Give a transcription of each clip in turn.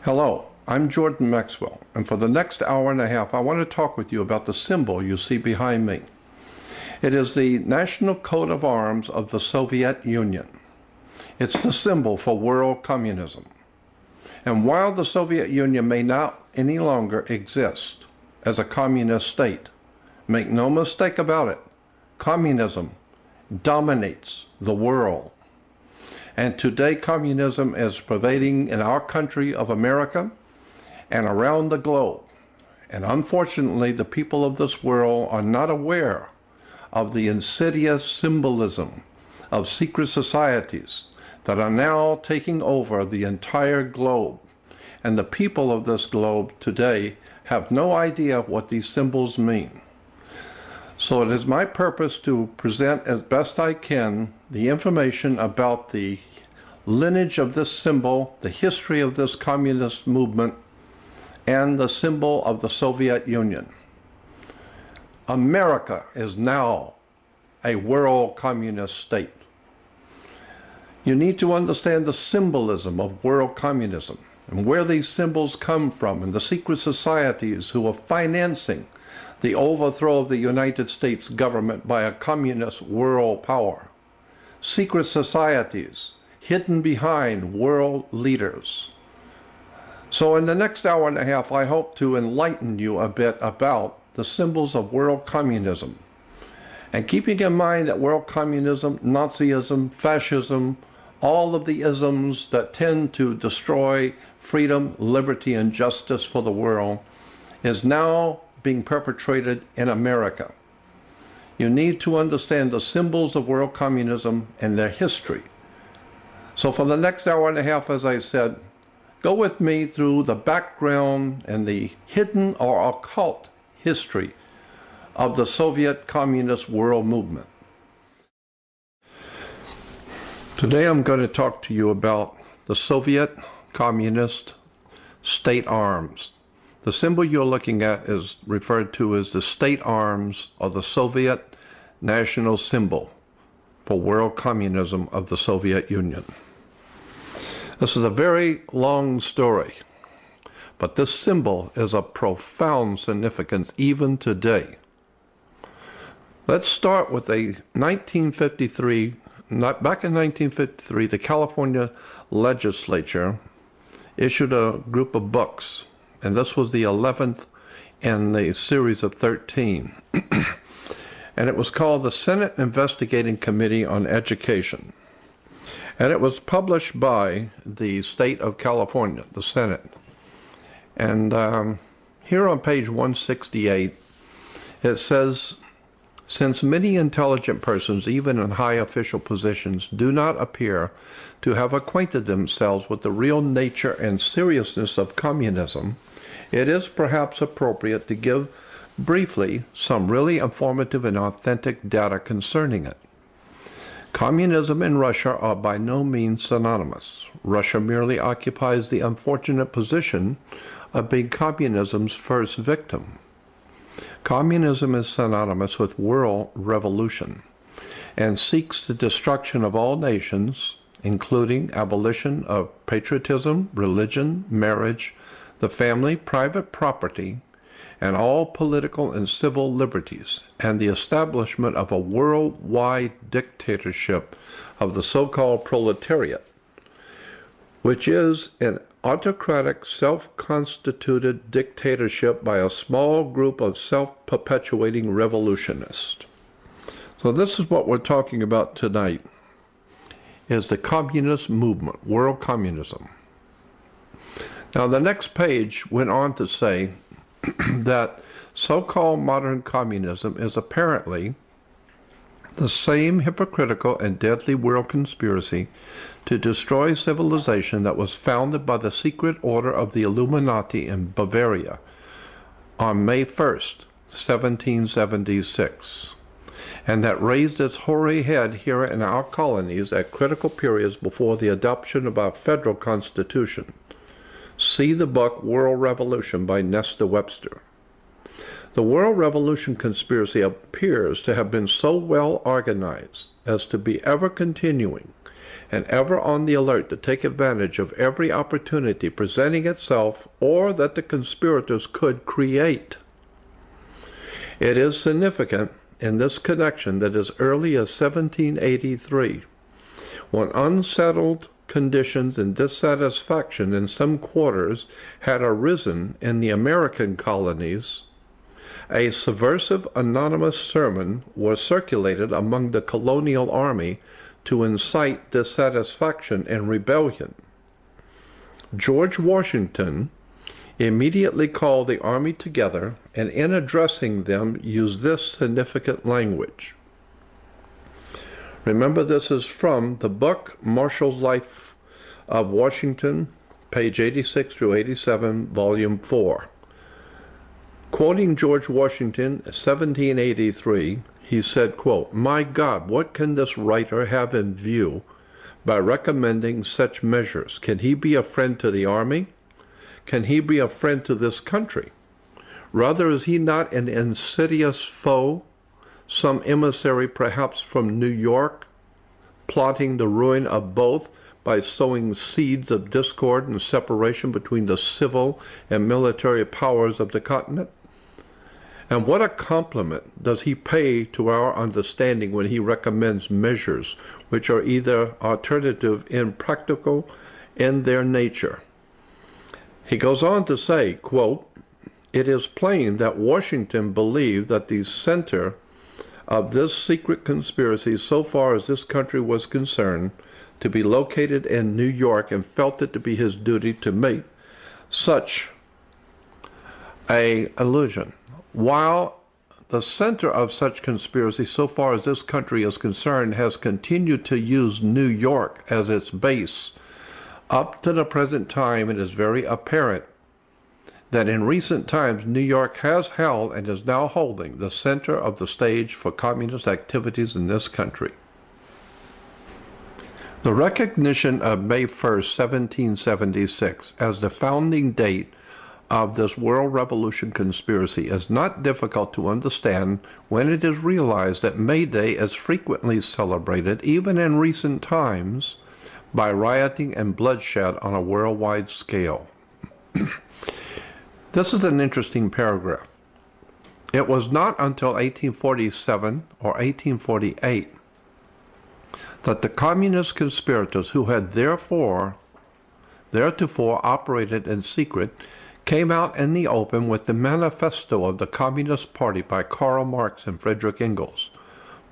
Hello, I'm Jordan Maxwell, and for the next hour and a half I want to talk with you about the symbol you see behind me. It is the national coat of arms of the Soviet Union. It's the symbol for world communism. And while the Soviet Union may not any longer exist as a communist state, make no mistake about it, communism dominates the world. And today communism is pervading in our country of America and around the globe. And unfortunately, the people of this world are not aware of the insidious symbolism of secret societies that are now taking over the entire globe. And the people of this globe today have no idea what these symbols mean. So it is my purpose to present as best I can the information about the lineage of this symbol, the history of this communist movement, and the symbol of the Soviet Union. America is now a world communist state. You need to understand the symbolism of world communism and where these symbols come from and the secret societies who are financing the overthrow of the United States government by a communist world power. Secret societies hidden behind world leaders. So in the next hour and a half, I hope to enlighten you a bit about the symbols of world communism. And keeping in mind that world communism, Nazism, fascism, all of the isms that tend to destroy freedom, liberty, and justice for the world is now being perpetrated in America. You need to understand the symbols of world communism and their history. So for the next hour and a half, as I said, go with me through the background and the hidden or occult history of the Soviet Communist world movement. Today I'm going to talk to you about the Soviet Communist state arms. The symbol you're looking at is referred to as the state arms of the Soviet national symbol for world communism of the Soviet Union. This is a very long story, but this symbol is of profound significance even today. Let's start with back in 1953, the California legislature issued a group of books, and this was the 11th in the series of 13. And it was called the Senate Investigating Committee on Education. And it was published by the state of California, the Senate. And here on page 168, it says, since many intelligent persons, even in high official positions, do not appear to have acquainted themselves with the real nature and seriousness of communism, it is perhaps appropriate to give briefly some really informative and authentic data concerning it. Communism and Russia are by no means synonymous. Russia merely occupies the unfortunate position of being communism's first victim. Communism is synonymous with world revolution and seeks the destruction of all nations, including abolition of patriotism, religion, marriage, the family, private property, and all political and civil liberties, and the establishment of a worldwide dictatorship of the so-called proletariat, which is an autocratic, self-constituted dictatorship by a small group of self-perpetuating revolutionists. So this is what we're talking about tonight, is the communist movement, world communism. Now the next page went on to say that so-called modern communism is apparently the same hypocritical and deadly world conspiracy to destroy civilization that was founded by the secret order of the Illuminati in Bavaria on May 1st, 1776, and that raised its hoary head here in our colonies at critical periods before the adoption of our federal constitution. See the book World Revolution by Nestor Webster. The World Revolution conspiracy appears to have been so well organized as to be ever continuing and ever on the alert to take advantage of every opportunity presenting itself or that the conspirators could create. It is significant in this connection that as early as 1783, when unsettled conditions and dissatisfaction in some quarters had arisen in the American colonies, a subversive anonymous sermon was circulated among the colonial army to incite dissatisfaction and rebellion. George Washington immediately called the army together and in addressing them used this significant language. Remember, this is from the book Marshall's Life of Washington, page 86 through 87, volume 4. Quoting George Washington, 1783, he said, quote, "My God, what can this writer have in view by recommending such measures? Can he be a friend to the army? Can he be a friend to this country? Rather, is he not an insidious foe, some emissary perhaps from New York, plotting the ruin of both by sowing seeds of discord and separation between the civil and military powers of the continent? And what a compliment does he pay to our understanding when he recommends measures which are either alternative and impractical in their nature." He goes on to say, quote, "It is plain that Washington believed that the center of this secret conspiracy, so far as this country was concerned, to be located in New York, and felt it to be his duty to make such a allusion. While the center of such conspiracy, so far as this country is concerned, has continued to use New York as its base, up to the present time it is very apparent that in recent times New York has held and is now holding the center of the stage for communist activities in this country." The recognition of May 1st, 1776 as the founding date of this world revolution conspiracy is not difficult to understand when it is realized that May Day is frequently celebrated, even in recent times, by rioting and bloodshed on a worldwide scale. This is an interesting paragraph. It was not until 1847 or 1848 that the communist conspirators, who had theretofore operated in secret, came out in the open with the manifesto of the Communist Party by Karl Marx and Friedrich Engels,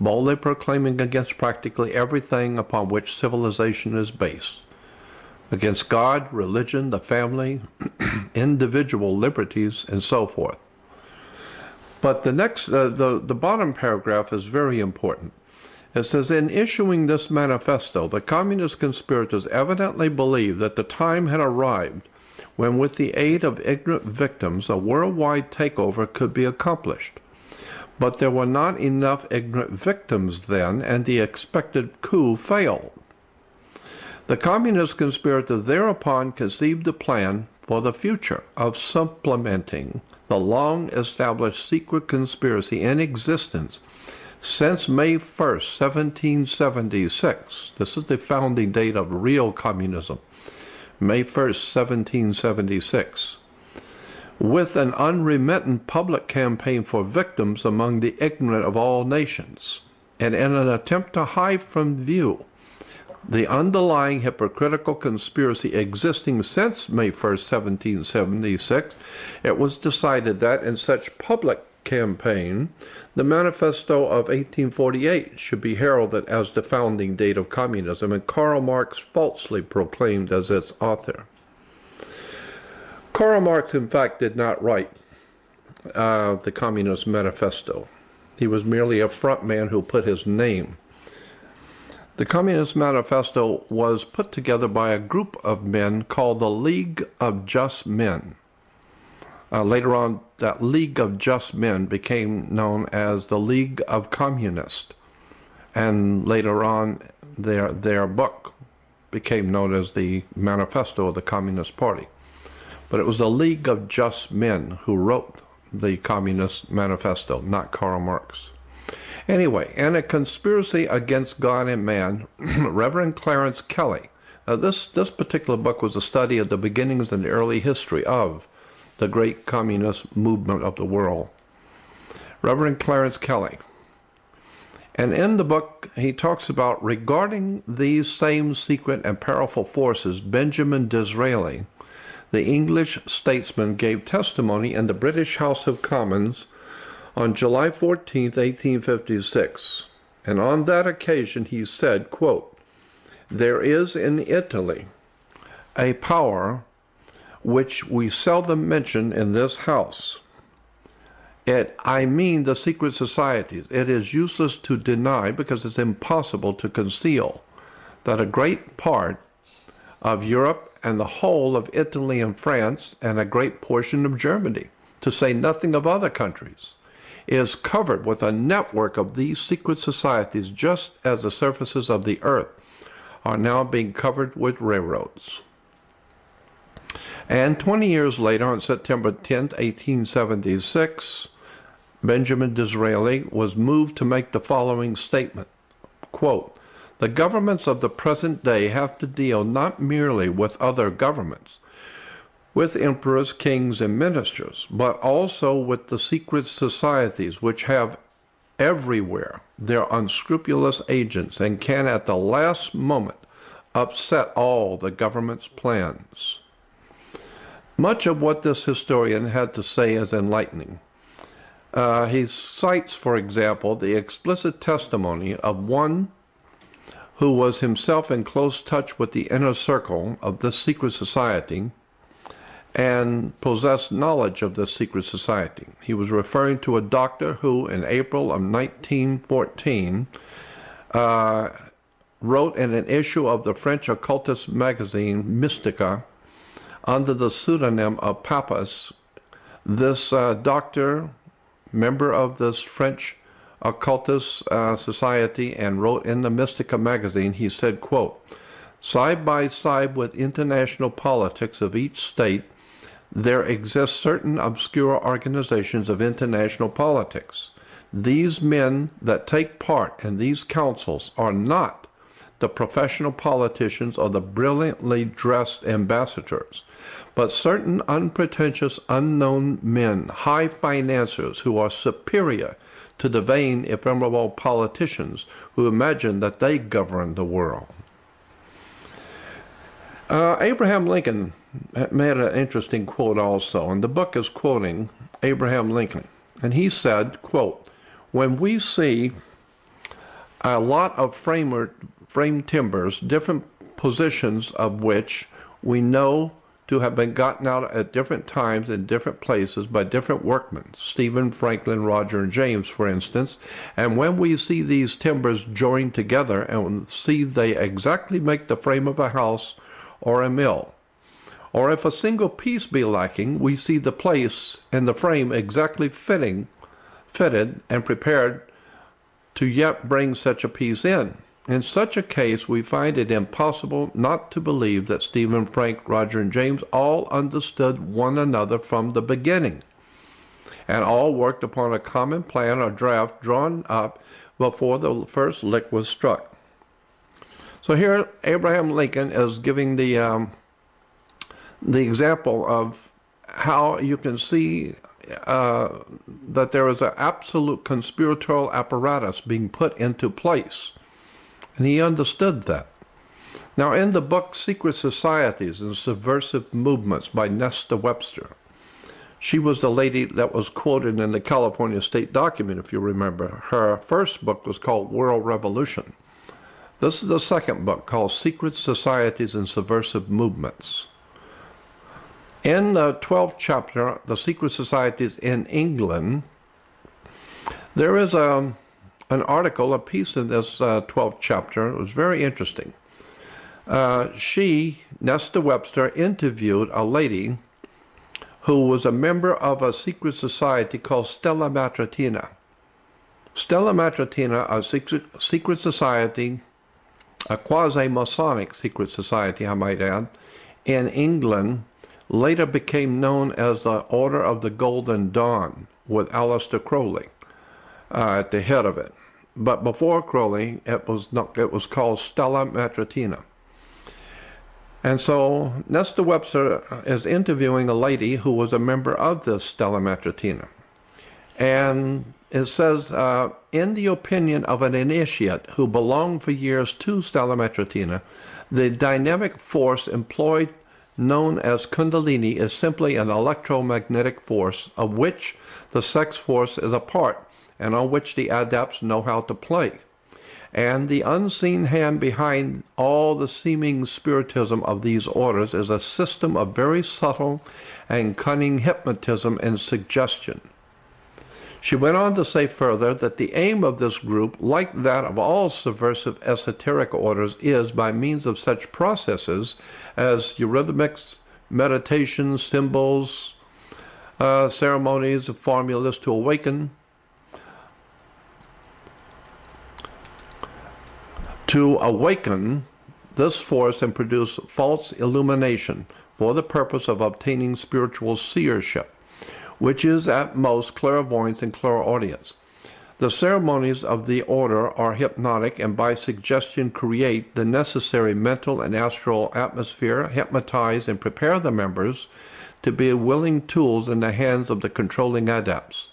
boldly proclaiming against practically everything upon which civilization is based, against God, religion, the family, individual liberties, and so forth. But the next, the bottom paragraph is very important. It says, "In issuing this manifesto, the communist conspirators evidently believed that the time had arrived when, with the aid of ignorant victims, a worldwide takeover could be accomplished. But there were not enough ignorant victims then, and the expected coup failed. The communist conspirators thereupon conceived a plan for the future of supplementing the long-established secret conspiracy in existence since May 1st, 1776. This is the founding date of real communism. May 1st, 1776. With an unremittent public campaign for victims among the ignorant of all nations, and in an attempt to hide from view the underlying hypocritical conspiracy existing since May 1st, 1776, it was decided that in such public campaign, the Manifesto of 1848 should be heralded as the founding date of communism, and Karl Marx falsely proclaimed as its author." Karl Marx, in fact, did not write the Communist Manifesto. He was merely a front man who put his name. The Communist Manifesto was put together by a group of men called the League of Just Men. Later on, that League of Just Men became known as the League of Communists, and later on their book became known as the Manifesto of the Communist Party. But it was the League of Just Men who wrote the Communist Manifesto, not Karl Marx. Anyway, in A Conspiracy Against God and Man, Reverend Clarence Kelly. This particular book was a study of the beginnings and the early history of the great communist movement of the world. Reverend Clarence Kelly. And in the book, he talks about regarding these same secret and powerful forces, Benjamin Disraeli, the English statesman, gave testimony in the British House of Commons on July 14, 1856. And on that occasion, he said, quote, "There is in Italy a power which we seldom mention in this house. I mean the secret societies. It is useless to deny, because it's impossible to conceal, that a great part of Europe and the whole of Italy and France and a great portion of Germany, to say nothing of other countries, is covered with a network of these secret societies, just as the surfaces of the earth are now being covered with railroads." And 20 years later, on September 10, 1876, Benjamin Disraeli was moved to make the following statement, quote, "The governments of the present day have to deal not merely with other governments, with emperors, kings, and ministers, but also with the secret societies which have everywhere their unscrupulous agents and can at the last moment upset all the government's plans." Much of what this historian had to say is enlightening. He cites, for example, the explicit testimony of one who was himself in close touch with the inner circle of this secret society and possessed knowledge of this secret society. He was referring to a doctor who, in April of 1914, wrote in an issue of the French occultist magazine Mystica under the pseudonym of Pappas. This doctor, member of this French occultist society, and wrote in the Mystica magazine, he said, quote, "Side by side with international politics of each state, there exist certain obscure organizations of international politics. These men that take part in these councils are not the professional politicians or the brilliantly dressed ambassadors, but certain unpretentious, unknown men, high financiers who are superior to the vain, ephemeral politicians who imagine that they govern the world." Abraham Lincoln made an interesting quote also, and the book is quoting Abraham Lincoln. And he said, quote, "When we see a lot of frame timbers, different positions of which we know to have been gotten out at different times in different places by different workmen, Stephen, Franklin, Roger, and James, for instance, and when we see these timbers joined together and see they exactly make the frame of a house or a mill, or if a single piece be lacking, we see the place and the frame exactly fitted and prepared to yet bring such a piece in. In such a case, we find it impossible not to believe that Stephen, Frank, Roger, and James all understood one another from the beginning, and all worked upon a common plan or draft drawn up before the first lick was struck." So here, Abraham Lincoln is giving the example of how you can see that there is an absolute conspiratorial apparatus being put into place. And he understood that. Now, in the book Secret Societies and Subversive Movements by Nesta Webster, she was the lady that was quoted in the California State Document, if you remember. Her first book was called World Revolution. This is the second book, called Secret Societies and Subversive Movements. In the 12th chapter, The Secret Societies in England, there is an article, a piece in this 12th chapter. It was very interesting. Nesta Webster, interviewed a lady who was a member of a secret society called Stella Matritina. Stella Matritina, a secret society, a quasi-Masonic secret society, I might add, in England, later became known as the Order of the Golden Dawn, with Aleister Crowley at the head of it. but before Crowley, it was called Stella Matritina. And so Nestor Webster is interviewing a lady who was a member of this Stella Matritina. And it says, in the opinion of an initiate who belonged for years to Stella Matritina, the dynamic force employed, known as Kundalini, is simply an electromagnetic force of which the sex force is a part, and on which the adepts know how to play. And the unseen hand behind all the seeming spiritism of these orders is a system of very subtle and cunning hypnotism and suggestion. She went on to say further that the aim of this group, like that of all subversive esoteric orders, is by means of such processes as eurythmics, meditations, symbols, ceremonies, formulas to awaken this force and produce false illumination for the purpose of obtaining spiritual seership, which is at most clairvoyance and clairaudience. The ceremonies of the order are hypnotic and by suggestion create the necessary mental and astral atmosphere, hypnotize and prepare the members to be willing tools in the hands of the controlling adepts.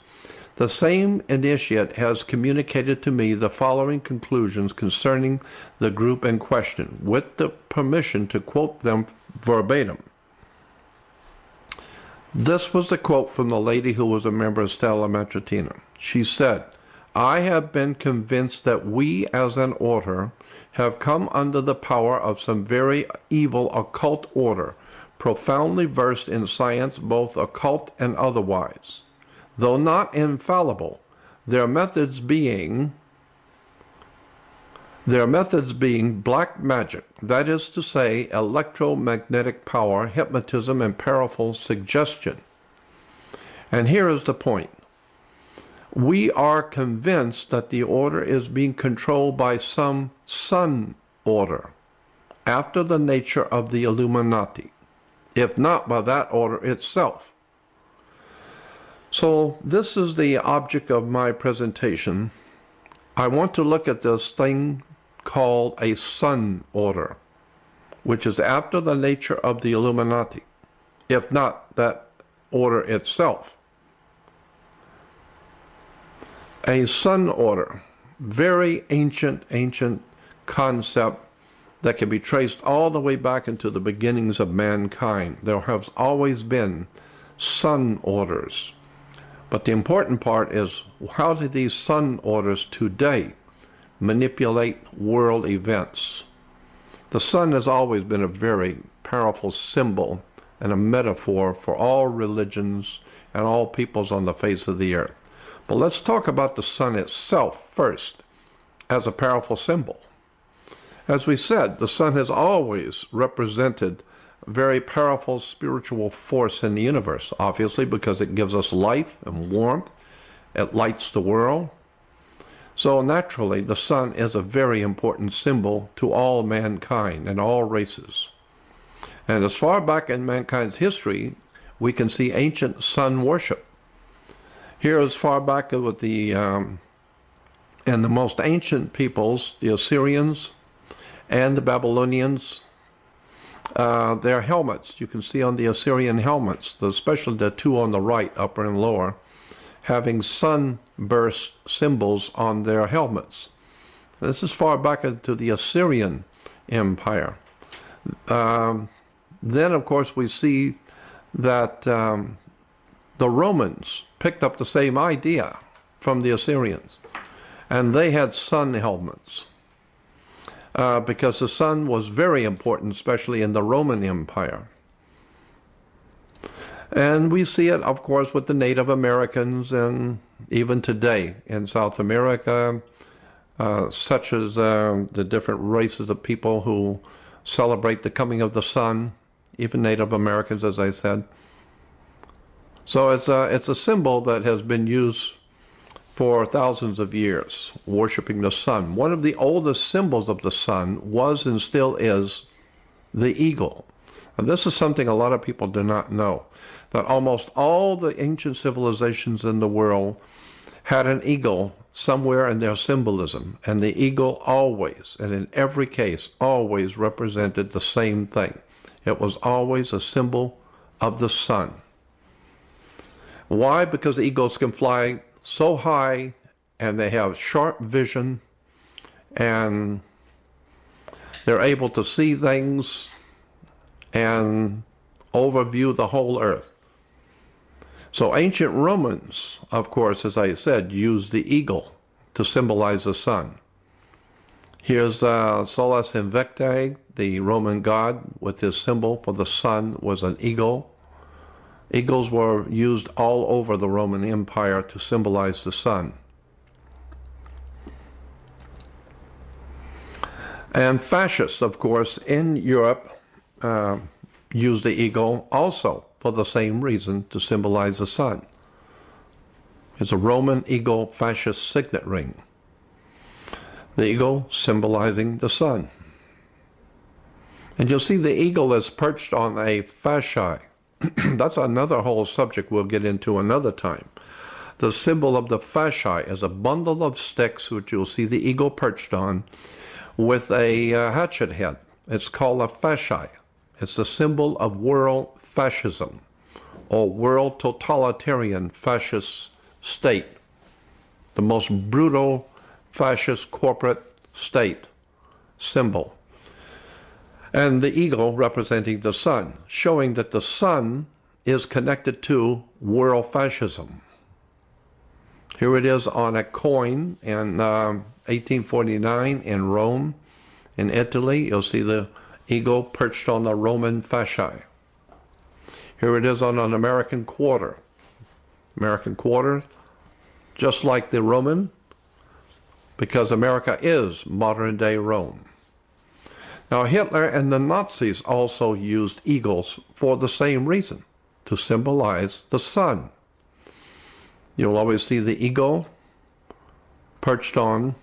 The same initiate has communicated to me the following conclusions concerning the group in question, with the permission to quote them verbatim. This was the quote from the lady who was a member of Stella Matritina. She said, "I have been convinced that we as an order have come under the power of some very evil occult order, profoundly versed in science, both occult and otherwise. Though not infallible, their methods being black magic, that is to say, electromagnetic power, hypnotism, and powerful suggestion." And here is the point. We are convinced that the order is being controlled by some sun order, after the nature of the Illuminati, if not by that order itself. So this is the object of my presentation. I want to look at this thing called a sun order, which is after the nature of the Illuminati, if not that order itself. A sun order, very ancient concept that can be traced all the way back into the beginnings of mankind. There has always been sun orders. But the important part is, how do these sun orders today manipulate world events? The sun has always been a very powerful symbol and a metaphor for all religions and all peoples on the face of the earth. But let's talk about the sun itself first as a powerful symbol. As we said, the sun has always represented a very powerful spiritual force in the universe, obviously because it gives us life and warmth. It lights the world. So naturally, the sun is a very important symbol to all mankind and all races. And as far back in mankind's history, we can see ancient sun worship. Here, as far back with and the most ancient peoples, the Assyrians and the Babylonians, their helmets, you can see on the Assyrian helmets, especially the two on the right, upper and lower, having sunburst symbols on their helmets. This is far back into the Assyrian Empire. Then, of course, we see that the Romans picked up the same idea from the Assyrians, and they had sun helmets because the sun was very important, especially in the Roman Empire. And we see it, of course, with the Native Americans, and even today in South America, such as the different races of people who celebrate the coming of the sun, even Native Americans, as I said. So it's a symbol that has been used for thousands of years, worshiping the sun. One of the oldest symbols of the sun was and still is the eagle. And this is something a lot of people do not know, that almost all the ancient civilizations in the world had an eagle somewhere in their symbolism. And the eagle always, and in every case, always represented the same thing. It was always a symbol of the sun. Why? Because eagles can fly so high and they have sharp vision and they're able to see things and overview the whole earth. So ancient Romans, of course, as I said, used the eagle to symbolize the sun. Here's Solis Invicti, the Roman god, with his symbol for the sun was an eagle. Eagles were used all over the Roman Empire to symbolize the sun. And fascists, of course, in Europe used the eagle also for the same reason, to symbolize the sun. It's a Roman eagle fascist signet ring. The eagle symbolizing the sun. And you'll see the eagle is perched on a fasci. That's another whole subject we'll get into another time. The symbol of the fasci is a bundle of sticks which you'll see the eagle perched on with a hatchet head. It's called a fasci. It's the symbol of world fascism or world totalitarian fascist state, the most brutal fascist corporate state symbol. And the eagle representing the sun, showing that the sun is connected to world fascism. Here it is on a coin in 1849 in Rome, in Italy. You'll see the eagle perched on the Roman fasci. Here it is on an American quarter. American quarter, just like the Roman, because America is modern-day Rome. Now, Hitler and the Nazis also used eagles for the same reason, to symbolize the sun. You'll always see the eagle perched on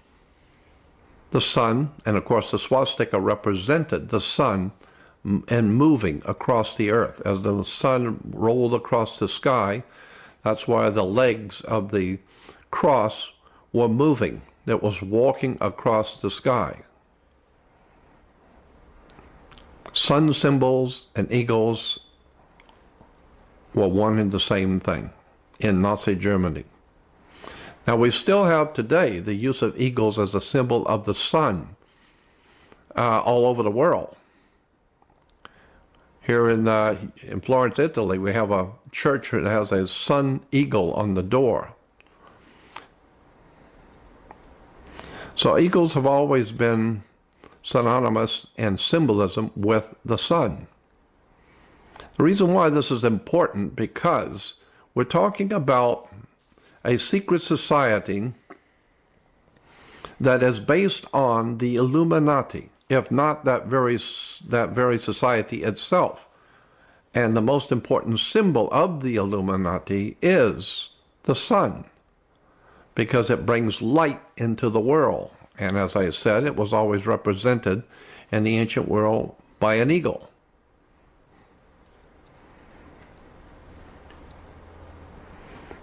the sun, and of course the swastika represented the sun and moving across the earth. As the sun rolled across the sky, that's why the legs of the cross were moving. It was walking across the sky. Sun symbols and eagles were one and the same thing in Nazi Germany. Now we still have today the use of eagles as a symbol of the sun all over the world. Here in Florence, Italy, we have a church that has a sun eagle on the door. So eagles have always been synonymous in symbolism with the sun. The reason why this is important, because we're talking about a secret society that is based on the Illuminati, if not that very society itself. And the most important symbol of the Illuminati is the sun, because it brings light into the world. And as I said, it was always represented in the ancient world by an eagle.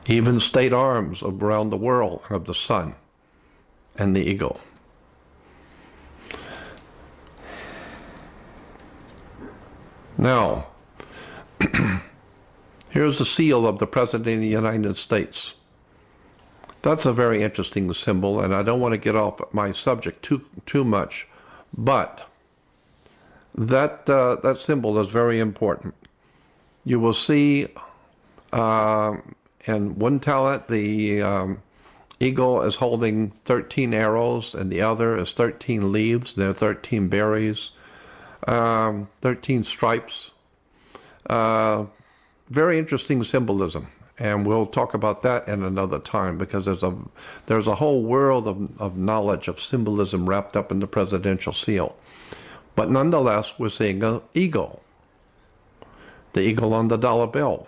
Even state arms around the world have the sun and the eagle. Now, here's the seal of the President of the United States. That's a very interesting symbol, and I don't want to get off my subject too much, but that symbol is very important. You will see in one talent the eagle is holding 13 arrows, and the other is 13 leaves. There are 13 berries, 13 stripes. Very interesting symbolism. And we'll talk about that in another time, because there's a whole world of knowledge of symbolism wrapped up in the presidential seal. But nonetheless, we're seeing an eagle. The eagle on the dollar bill.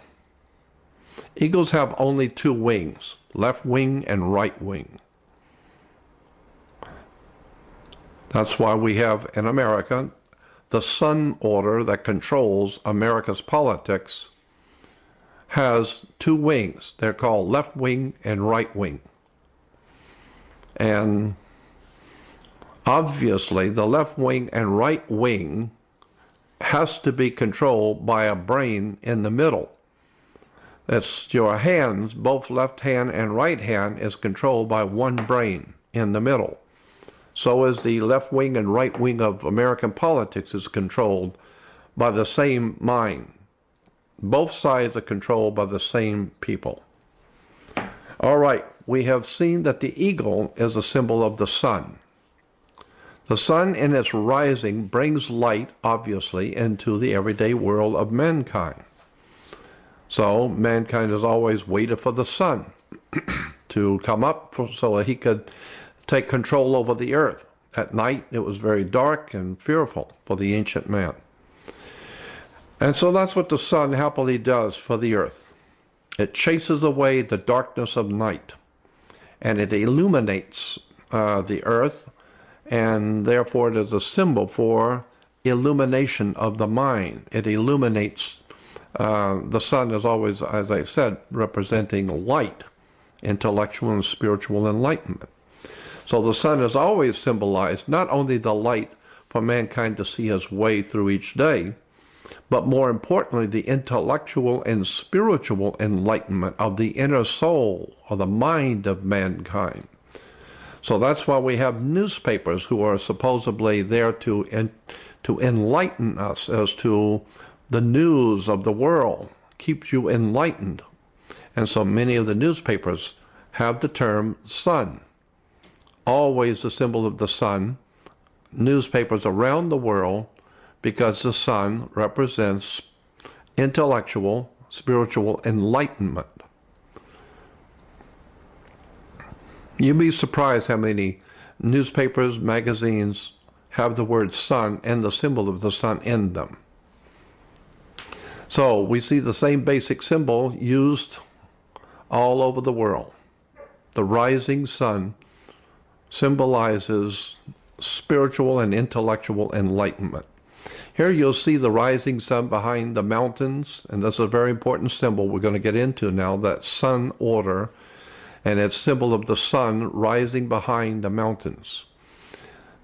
Eagles have only two wings, left wing and right wing. That's why we have in America the Sun Order that controls America's politics has two wings. They're called left wing and right wing. And obviously, the left wing and right wing has to be controlled by a brain in the middle. It's your hands, both left hand and right hand, is controlled by one brain in the middle. So is the left wing and right wing of American politics is controlled by the same mind. Both sides are controlled by the same people. All right, we have seen that the eagle is a symbol of the sun. The sun in its rising brings light, obviously, into the everyday world of mankind. So mankind has always waited for the sun to come up so that he could take control over the earth. At night, it was very dark and fearful for the ancient man. And so that's what the sun happily does for the earth. It chases away the darkness of night, and it illuminates the earth, and therefore it is a symbol for illumination of the mind. It illuminates, the sun is always, as I said, representing light, intellectual and spiritual enlightenment. So the sun has always symbolized not only the light for mankind to see his way through each day, but more importantly, the intellectual and spiritual enlightenment of the inner soul or the mind of mankind. So that's why we have newspapers who are supposedly there to enlighten us as to the news of the world, keeps you enlightened. And so many of the newspapers have the term sun, always the symbol of the sun. Newspapers around the world, because the sun represents intellectual, spiritual enlightenment. You'd be surprised how many newspapers, magazines have the word sun and the symbol of the sun in them. So we see the same basic symbol used all over the world. The rising sun symbolizes spiritual and intellectual enlightenment. Here you'll see the rising sun behind the mountains, and that's a very important symbol we're going to get into now, that sun order, and it's symbol of the sun rising behind the mountains.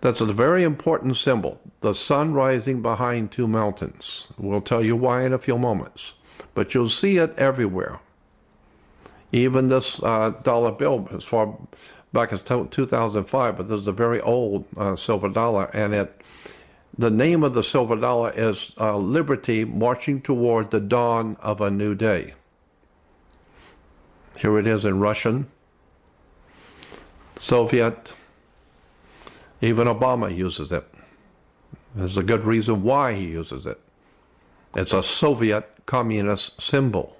That's a very important symbol, the sun rising behind two mountains. We'll tell you why in a few moments, but you'll see it everywhere. Even this dollar bill, as far back as 2005, but this is a very old silver dollar, and the name of the silver dollar is Liberty Marching Toward the Dawn of a New Day. Here it is in Russian, Soviet, even Obama uses it. There's a good reason why he uses it. It's a Soviet communist symbol.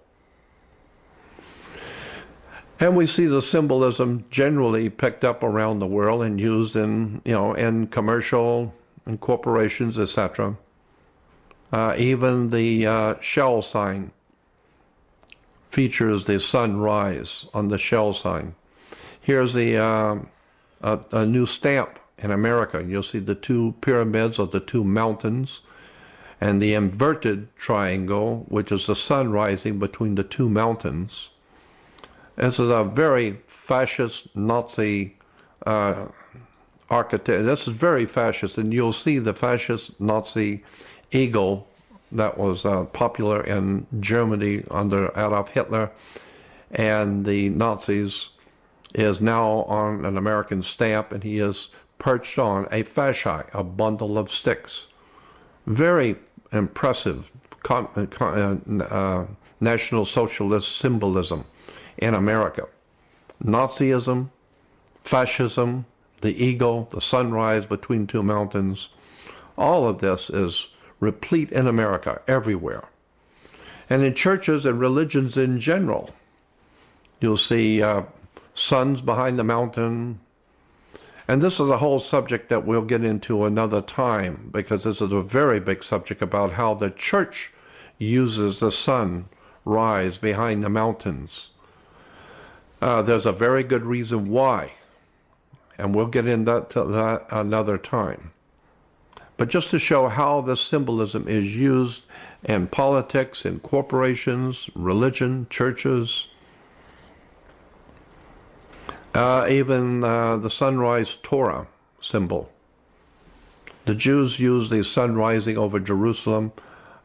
And we see the symbolism generally picked up around the world and used in, in commercial and corporations, etc. Even the shell sign features the sunrise on the shell sign. Here's a new stamp in America. You'll see the two pyramids of the two mountains and the inverted triangle, which is the sun rising between the two mountains. This is a very fascist Nazi architect. This is very fascist, and you'll see the fascist Nazi eagle that was popular in Germany under Adolf Hitler and the Nazis is now on an American stamp, and he is perched on a fasci, a bundle of sticks. Very impressive National Socialist symbolism in America. Nazism, fascism, the eagle, the sunrise between two mountains, all of this is replete in America, everywhere. And in churches and religions in general, you'll see suns behind the mountain. And this is a whole subject that we'll get into another time, because this is a very big subject about how the church uses the sun rise behind the mountains. There's a very good reason why, and we'll get into that another time. But just to show how this symbolism is used in politics, in corporations, religion, churches. Even the sunrise Torah symbol. The Jews use the sun rising over Jerusalem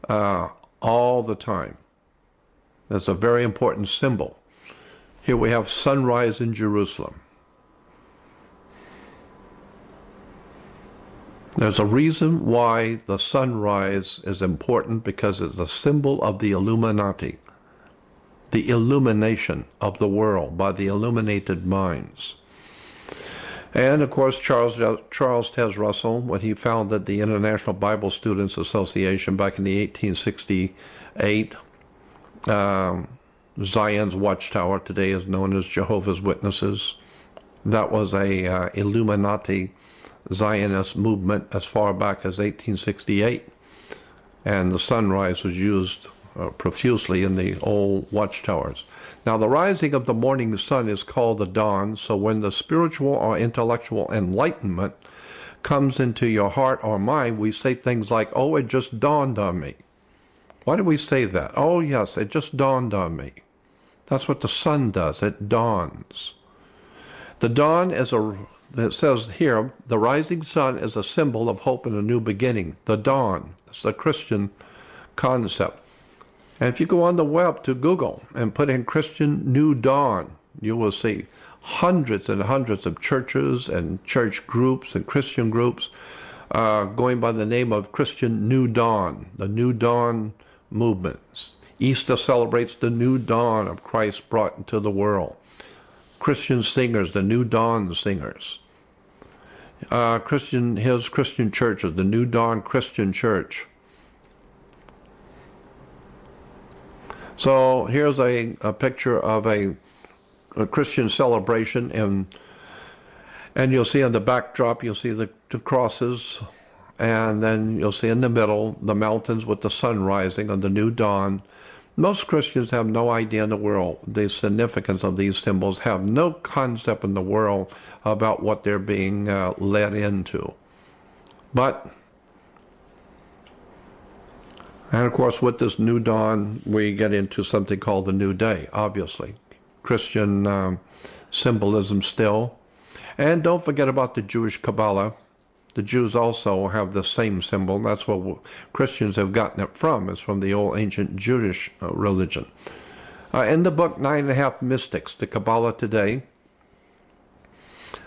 all the time. That's a very important symbol. Here we have sunrise in Jerusalem. There's a reason why the sunrise is important, because it's a symbol of the Illuminati, the illumination of the world by the illuminated minds. And of course, Charles Taze Russell, when he founded the International Bible Students Association back in the 1868, Zion's Watchtower today is known as Jehovah's Witnesses. That was a Illuminati Zionist movement as far back as 1868, and the sunrise was used profusely in the old watchtowers. Now, the rising of the morning sun is called the dawn, so when the spiritual or intellectual enlightenment comes into your heart or mind, we say things like, oh, it just dawned on me. Why do we say that? Oh, yes, it just dawned on me. That's what the sun does. It dawns. The dawn is it says here, the rising sun is a symbol of hope and a new beginning. The dawn. It's the Christian concept. And if you go on the web to Google and put in Christian New Dawn, you will see hundreds and hundreds of churches and church groups and Christian groups going by the name of Christian New Dawn, the New Dawn movements. Easter celebrates the new dawn of Christ brought into the world. Christian singers, the New Dawn singers. Christian churches, the New Dawn Christian Church. So here's a picture of a Christian celebration, and you'll see on the backdrop, you'll see the crosses, and then you'll see in the middle the mountains with the sun rising on the new dawn. Most Christians have no idea in the world the significance of these symbols, have no concept in the world about what they're being led into. And of course, with this new dawn, we get into something called the new day, obviously. Christian symbolism still. And don't forget about the Jewish Kabbalah. The Jews also have the same symbol. That's what Christians have gotten it from. It's from the old ancient Jewish religion. In the book 9.5 Mystics, the Kabbalah Today,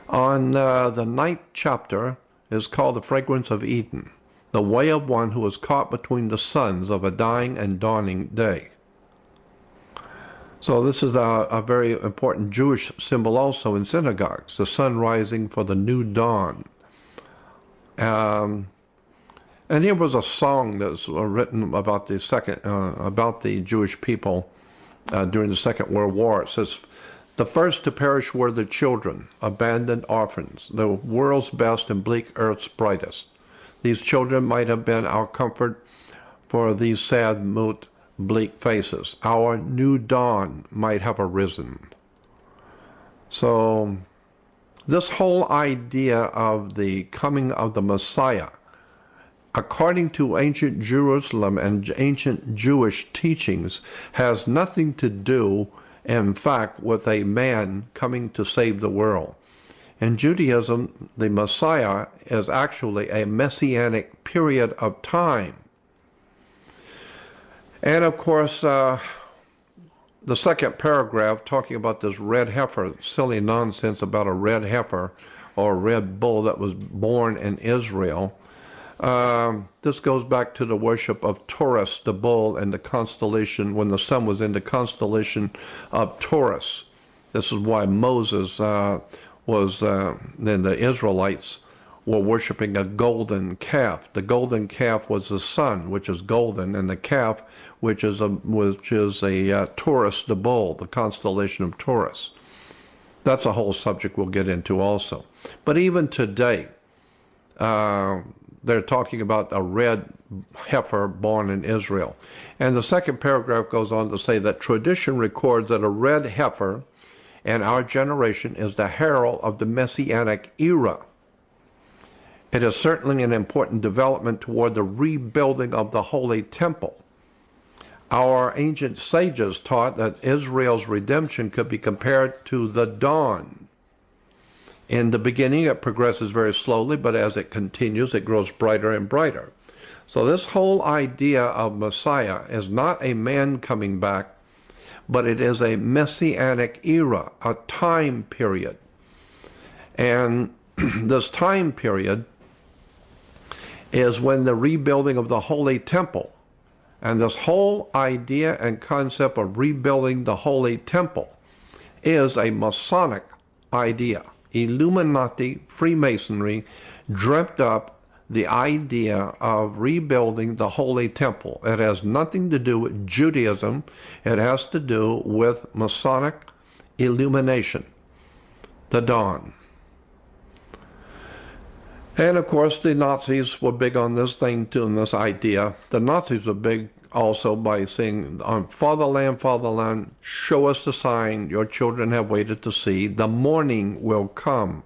on the 9th chapter is called The Fragrance of Eden, the way of one who is caught between the suns of a dying and dawning day. So this is a very important Jewish symbol also in synagogues, the sun rising for the new dawn. And here was a song that's written about the Jewish people during the Second World War. It says, "The first to perish were the children, abandoned orphans, the world's best and bleak earth's brightest. These children might have been our comfort for these sad, mute, bleak faces. Our new dawn might have arisen." So this whole idea of the coming of the Messiah, according to ancient Jerusalem and ancient Jewish teachings, has nothing to do, in fact, with a man coming to save the world. In Judaism, the Messiah is actually a messianic period of time. And of course, the second paragraph talking about this red heifer, silly nonsense about a red heifer or a red bull that was born in Israel. This goes back to the worship of Taurus, the bull, and the constellation, when the sun was in the constellation of Taurus. This is why Moses then the Israelites were worshiping a golden calf. The golden calf was the sun, which is golden, and the calf, which is a Taurus, the bull, the constellation of Taurus. That's a whole subject we'll get into also. But even today, they're talking about a red heifer born in Israel. And the second paragraph goes on to say that tradition records that a red heifer in our generation is the herald of the Messianic era. It is certainly an important development toward the rebuilding of the Holy Temple. Our ancient sages taught that Israel's redemption could be compared to the dawn. In the beginning, it progresses very slowly, but as it continues, it grows brighter and brighter. So this whole idea of Messiah is not a man coming back, but it is a messianic era, a time period. And this time period is when the rebuilding of the Holy Temple, and this whole idea and concept of rebuilding the Holy Temple is a Masonic idea. Illuminati, Freemasonry, dreamt up the idea of rebuilding the Holy Temple. It has nothing to do with Judaism. It has to do with Masonic illumination, the dawn. And of course, the Nazis were big on this thing too, on this idea. The Nazis were big also by saying, on fatherland, show us the sign your children have waited to see. The morning will come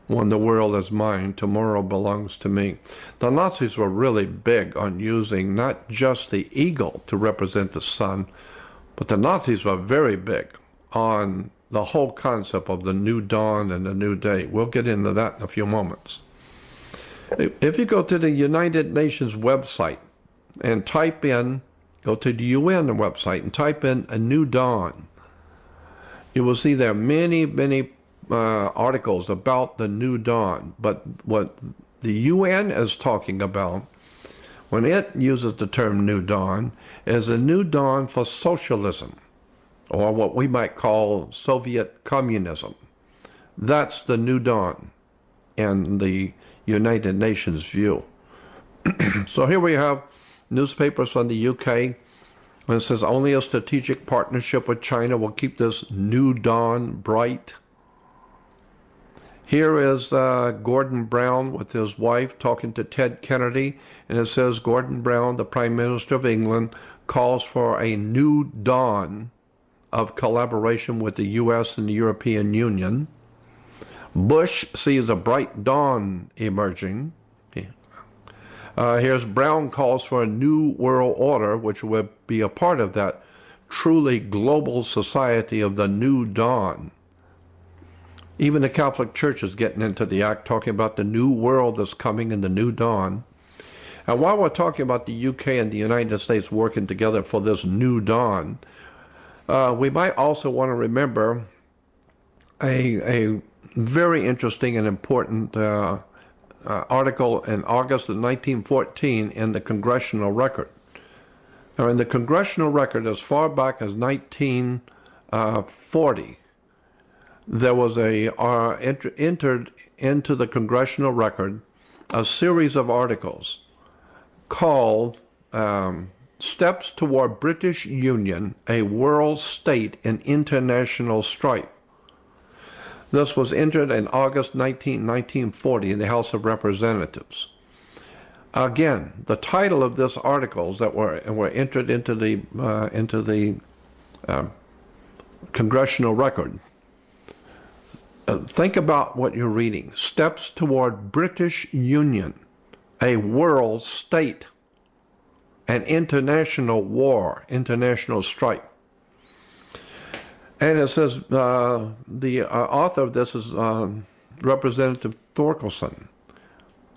when the world is mine. Tomorrow belongs to me. The Nazis were really big on using not just the eagle to represent the sun, but the Nazis were very big on the whole concept of the new dawn and the new day. We'll get into that in a few moments. If you go to the United Nations website and type in, go to the UN website and type in a new dawn, you will see there are many articles about the new dawn. But what the UN is talking about when it uses the term new dawn is a new dawn for socialism, or what we might call Soviet communism. That's the new dawn in the United Nations view. So here we have newspapers from the UK, and it says only a strategic partnership with China will keep this new dawn bright. Here is Gordon Brown with his wife talking to Ted Kennedy, and it says Gordon Brown, the Prime Minister of England, calls for a new dawn of collaboration with the U.S. and the European Union. Bush sees a bright dawn emerging. Here's Brown calls for a new world order, which would be a part of that truly global society of the new dawn. Even the Catholic Church is getting into the act, talking about the new world that's coming in the new dawn. And while we're talking about the UK and the United States working together for this new dawn, we might also want to remember a very interesting and important article in August of 1914 in the Congressional Record. Now, in the Congressional Record, as far back as 1940, there was entered into the Congressional Record a series of articles called Steps Toward British Union, a World State in International Strife. This was entered in August 1940 in the House of Representatives. Again, the title of this articles that were entered into the Congressional Record. Think about what you're reading. Steps Toward British Union, a World State, an international war, international strife. And it says the author of this is Representative Thorkelson.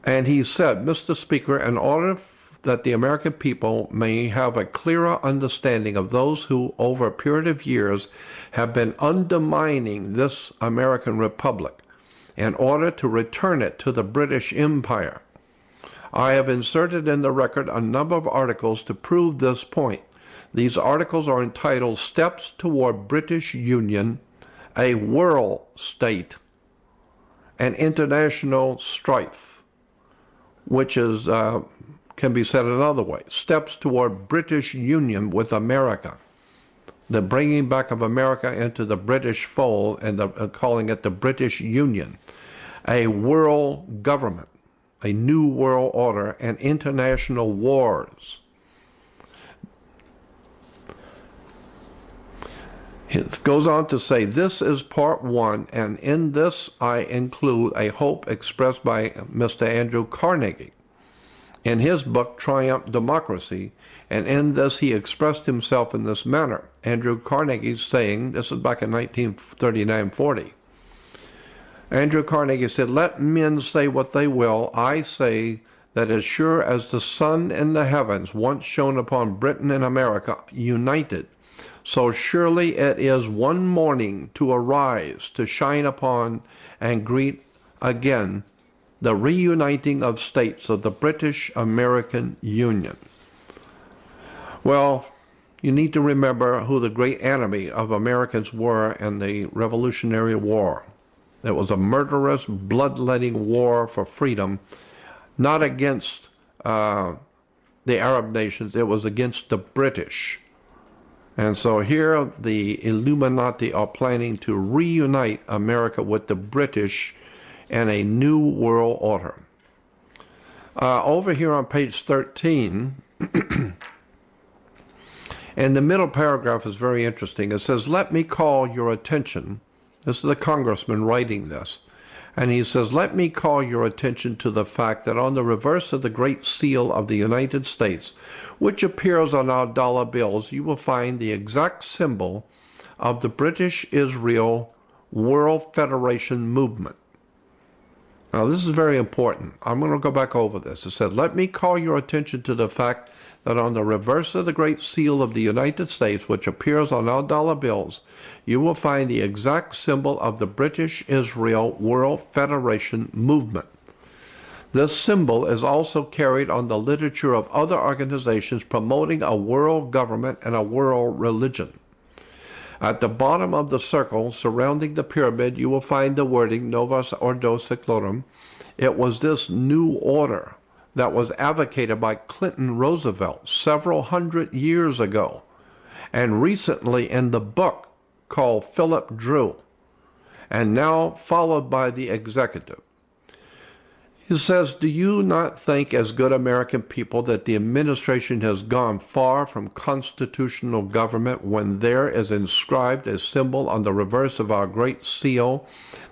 And he said, Mr. Speaker, in order that the American people may have a clearer understanding of those who, over a period of years, have been undermining this American Republic, in order to return it to the British Empire, I have inserted in the record a number of articles to prove this point. These articles are entitled Steps Toward British Union, a World State, and International Strife, which is can be said another way. Steps Toward British Union with America, the bringing back of America into the British fold, and calling it the British Union, a world government, a new world order, and international wars. It goes on to say, this is part one, and in this I include a hope expressed by Mr. Andrew Carnegie in his book, Triumph Democracy, and in this he expressed himself in this manner. Andrew Carnegie saying, this is back in 1939-40, Andrew Carnegie said, "Let men say what they will. I say that as sure as the sun in the heavens once shone upon Britain and America united, so surely it is one morning to arise, to shine upon and greet again the reuniting of states of the British-American Union." Well, you need to remember who the great enemy of Americans were in the Revolutionary War. It was a murderous, bloodletting war for freedom, not against the Arab nations, it was against the British. And so here the Illuminati are planning to reunite America with the British in a new world order. Over here on page 13, and the middle paragraph is very interesting. It says, "Let me call your attention." This is the congressman writing this. And he says, "Let me call your attention to the fact that on the reverse of the Great Seal of the United States, which appears on our dollar bills, you will find the exact symbol of the British Israel World Federation movement." Now, this is very important. I'm going to go back over this. It said, "Let me call your attention to the fact that on the reverse of the Great Seal of the United States, which appears on our dollar bills, you will find the exact symbol of the British Israel World Federation movement. This symbol is also carried on the literature of other organizations promoting a world government and a world religion. At the bottom of the circle surrounding the pyramid, you will find the wording Novus Ordo Seclorum. It was this new order that was advocated by Clinton Roosevelt several hundred years ago, and recently in the book called Philip Drew, and now followed by the executive. He says, "Do you not think as good American people that the administration has gone far from constitutional government when there is inscribed a symbol on the reverse of our Great Seal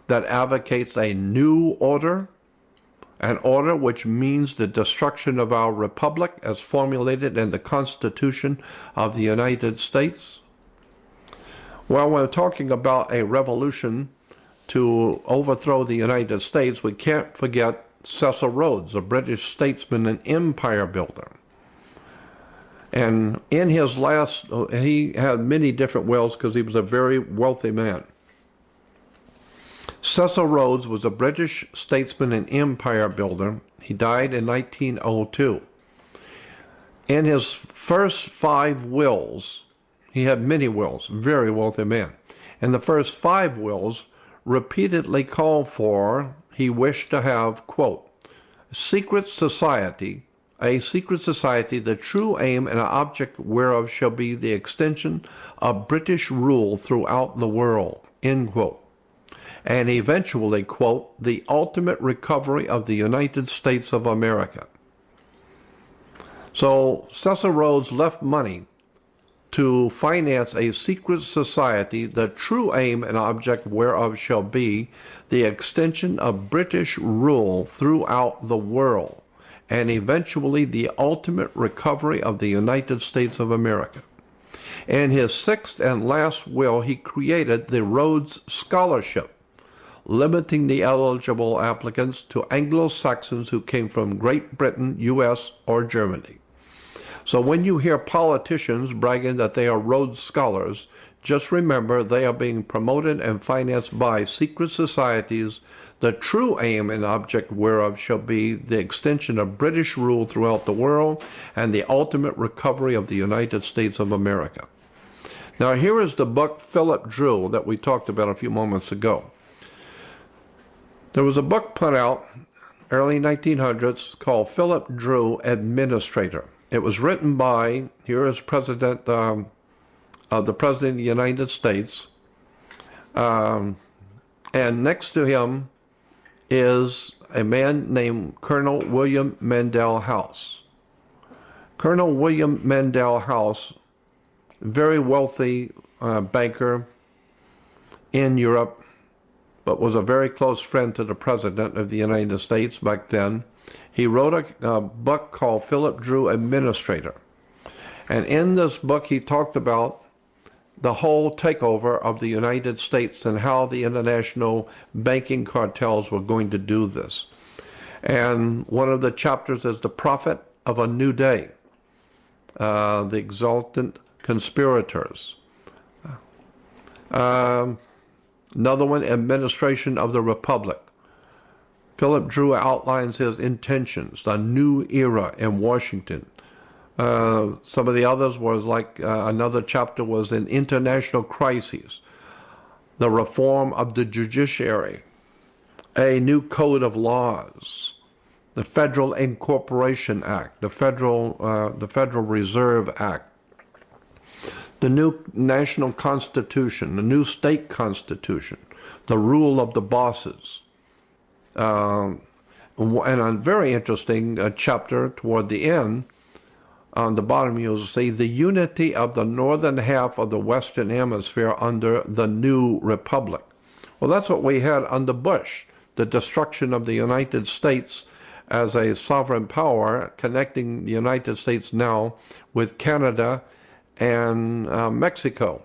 that advocates a new order? An order which means the destruction of our republic as formulated in the Constitution of the United States?" Well, we're talking about a revolution to overthrow the United States. We can't forget Cecil Rhodes, a British statesman and empire builder. And in his last, he had many different wills because he was a very wealthy man. Cecil Rhodes was a British statesman and empire builder. He died in 1902. In his first 5 wills, he had many wills, very wealthy man. In the first 5 wills, repeatedly called for, he wished to have, quote, a secret society, the true aim and object whereof shall be the extension of British rule throughout the world, end quote. And eventually, quote, the ultimate recovery of the United States of America. So Cecil Rhodes left money to finance a secret society, the true aim and object whereof shall be the extension of British rule throughout the world, and eventually the ultimate recovery of the United States of America. In his 6th and last will, he created the Rhodes Scholarship, limiting the eligible applicants to Anglo-Saxons who came from Great Britain, U.S., or Germany. So when you hear politicians bragging that they are Rhodes Scholars, just remember they are being promoted and financed by secret societies, the true aim and object whereof shall be the extension of British rule throughout the world and the ultimate recovery of the United States of America. Now here is the book Philip Drew that we talked about a few moments ago. There was a book put out early 1900s called Philip Drew, Administrator. It was written by, here is President, the President of the United States, and next to him is a man named Colonel William Mandel House. Colonel William Mandel House, very wealthy banker in Europe, but was a very close friend to the President of the United States back then. He wrote a book called Philip Drew, Administrator. And in this book, he talked about the whole takeover of the United States and how the international banking cartels were going to do this. And one of the chapters is the prophet of a new day, the exultant conspirators. Another one, administration of the republic. Philip Drew outlines his intentions, the new era in Washington. Some of the others was like, another chapter was in international crises, the reform of the judiciary, a new code of laws, the Federal Incorporation Act, the Federal Reserve Act, the new national constitution, the new state constitution, the rule of the bosses, and a very interesting chapter toward the end. On the bottom, you'll see the unity of the northern half of the Western Hemisphere under the new republic. Well, that's what we had under Bush, the destruction of the United States as a sovereign power, connecting the United States now with Canada and Mexico.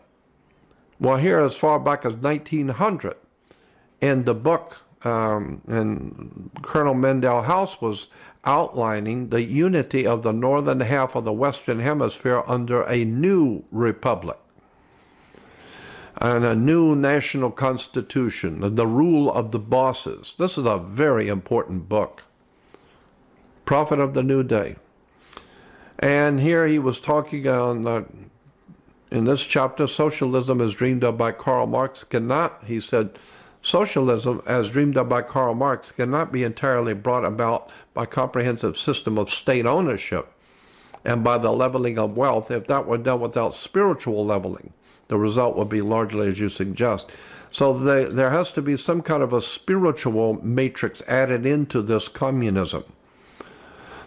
Well, here as far back as 1900, in the book, and Colonel Mendell House was outlining the unity of the northern half of the Western Hemisphere under a new republic and a new national constitution, and the rule of the bosses. This is a very important book, Prophet of the New Day. And here he was talking on in this chapter, socialism as dreamed of by Karl Marx cannot, he said, socialism as dreamed of by Karl Marx cannot be entirely brought about by a comprehensive system of state ownership and by the leveling of wealth. If that were done without spiritual leveling, the result would be largely as you suggest. So there has to be some kind of a spiritual matrix added into this communism.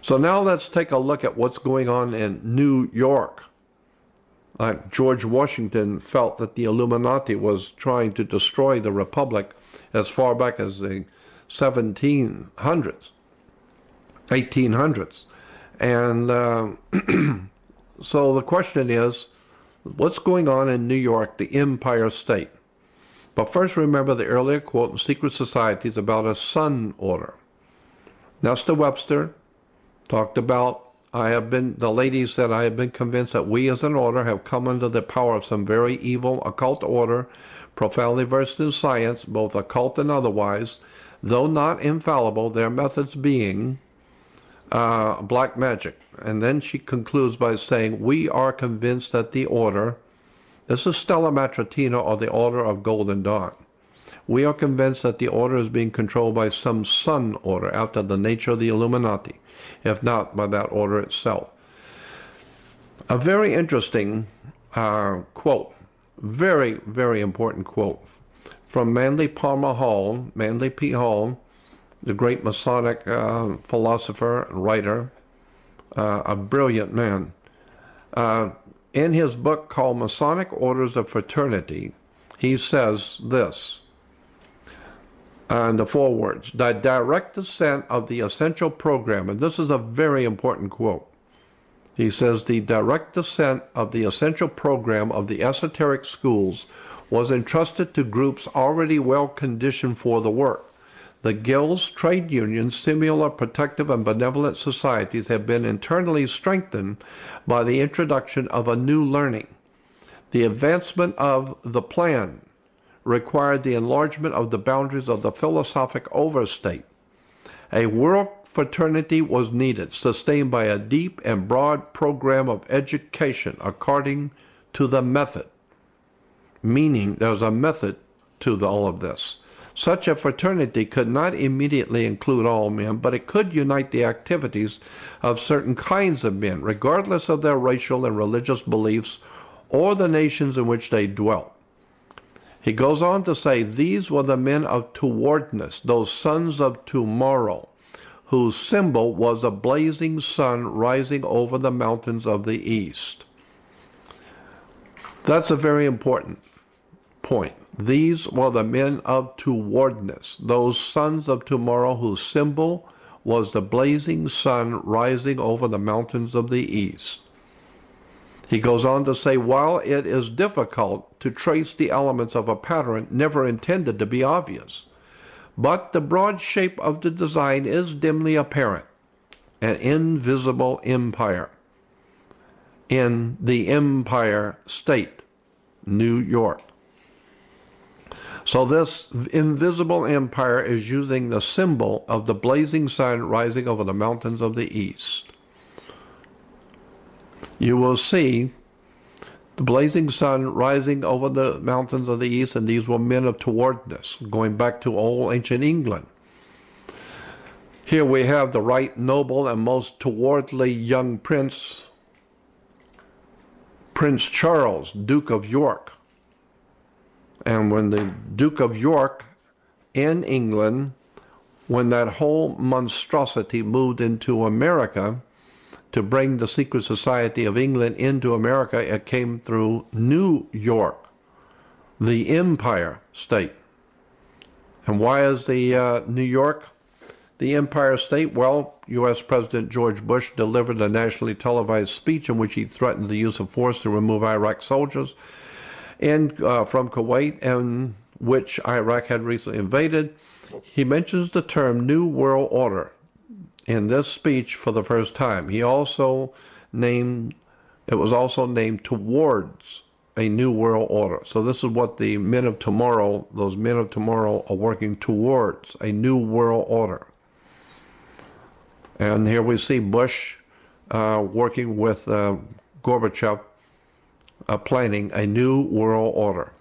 So now let's take a look at what's going on in New York. George Washington felt that the Illuminati was trying to destroy the Republic as far back as the 1700s, 1800s. And so the question is, what's going on in New York, the Empire State? But first remember the earlier quote in Secret Societies about a sun order. Nestor Webster talked about, the lady said, I have been convinced that we as an order have come under the power of some very evil occult order, profoundly versed in science, both occult and otherwise, though not infallible, their methods being black magic. And then she concludes by saying, we are convinced that the order, this is Stella Matritina, or the Order of Golden Dawn. We are convinced that the order is being controlled by some sun order after the nature of the Illuminati, if not by that order itself. A very interesting quote, very, very important quote from Manly Palmer Hall, Manly P. Hall, the great Masonic philosopher and writer, a brilliant man. In his book called Masonic Orders of Fraternity, he says this, and the forewords, the direct descent of the essential program, and this is a very important quote. He says, the direct descent of the essential program of the esoteric schools was entrusted to groups already well conditioned for the work. The guilds, trade unions, similar protective and benevolent societies have been internally strengthened by the introduction of a new learning. The advancement of the plan required the enlargement of the boundaries of the philosophic overstate. A world fraternity was needed, sustained by a deep and broad program of education according to the method. Meaning there's a method to all of this. Such a fraternity could not immediately include all men, but it could unite the activities of certain kinds of men, regardless of their racial and religious beliefs or the nations in which they dwelt. He goes on to say, these were the men of towardness, those sons of tomorrow, whose symbol was a blazing sun rising over the mountains of the east. That's a very important point. These were the men of towardness, those sons of tomorrow whose symbol was the blazing sun rising over the mountains of the east. He goes on to say, while it is difficult to trace the elements of a pattern never intended to be obvious, but the broad shape of the design is dimly apparent, an invisible empire in the Empire State, New York. So this invisible empire is using the symbol of the blazing sun rising over the mountains of the east. You will see the blazing sun rising over the mountains of the east, and these were men of towardness, going back to old ancient England. Here we have the right noble and most towardly young prince, Prince Charles, Duke of York. And when the Duke of York in England, when that whole monstrosity moved into America to bring the secret society of England into America, it came through New York, the Empire State. And why is the New York the Empire State? Well, U.S. President George Bush delivered a nationally televised speech in which he threatened the use of force to remove Iraq soldiers from Kuwait, and which Iraq had recently invaded. He mentions the term New World Order in this speech for the first time. It was also named Towards a New World Order. So this is what the men of tomorrow, those men of tomorrow, are working towards, a new world order. And here we see Bush working with Gorbachev, planning a new world order.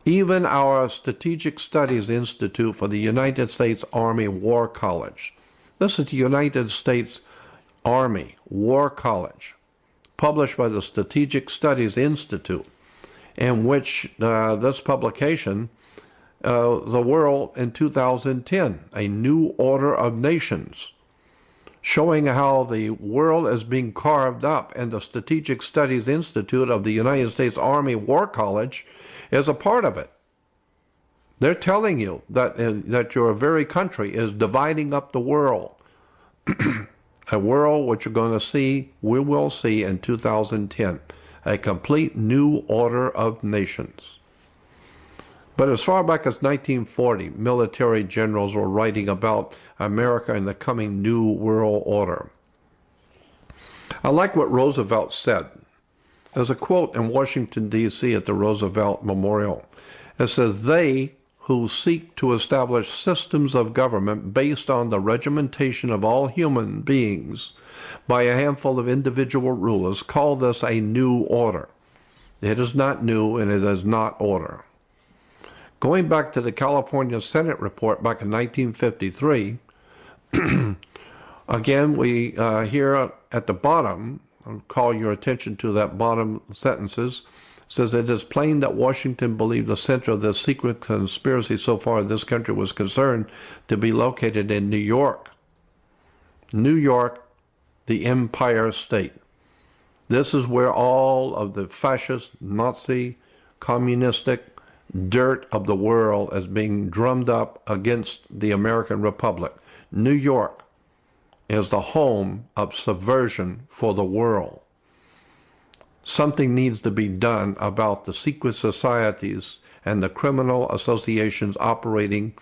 Even our Strategic Studies Institute for the United States Army War College, this is the United States Army War College, published by the Strategic Studies Institute, in which this publication, The World in 2010, A New Order of Nations, showing how the world is being carved up, and the Strategic Studies Institute of the United States Army War College is a part of it. They're telling you that your very country is dividing up the world. A world which you're going to see, we will see in 2010, a complete new order of nations. But as far back as 1940, military generals were writing about America and the coming new world order. I like what Roosevelt said. There's a quote in Washington, D.C. at the Roosevelt Memorial. It says, "They who seek to establish systems of government based on the regimentation of all human beings by a handful of individual rulers call this a new order. It is not new, and it is not order." Going back to the California Senate report back in 1953, again, we here at the bottom, I'll call your attention to that bottom sentences, says, "It is plain that Washington believed the center of the secret conspiracy so far as this country was concerned to be located in New York." New York, the Empire State. This is where all of the fascist, Nazi, communistic dirt of the world is being drummed up against the American Republic. New York is the home of subversion for the world. Something needs to be done about the secret societies and the criminal associations operating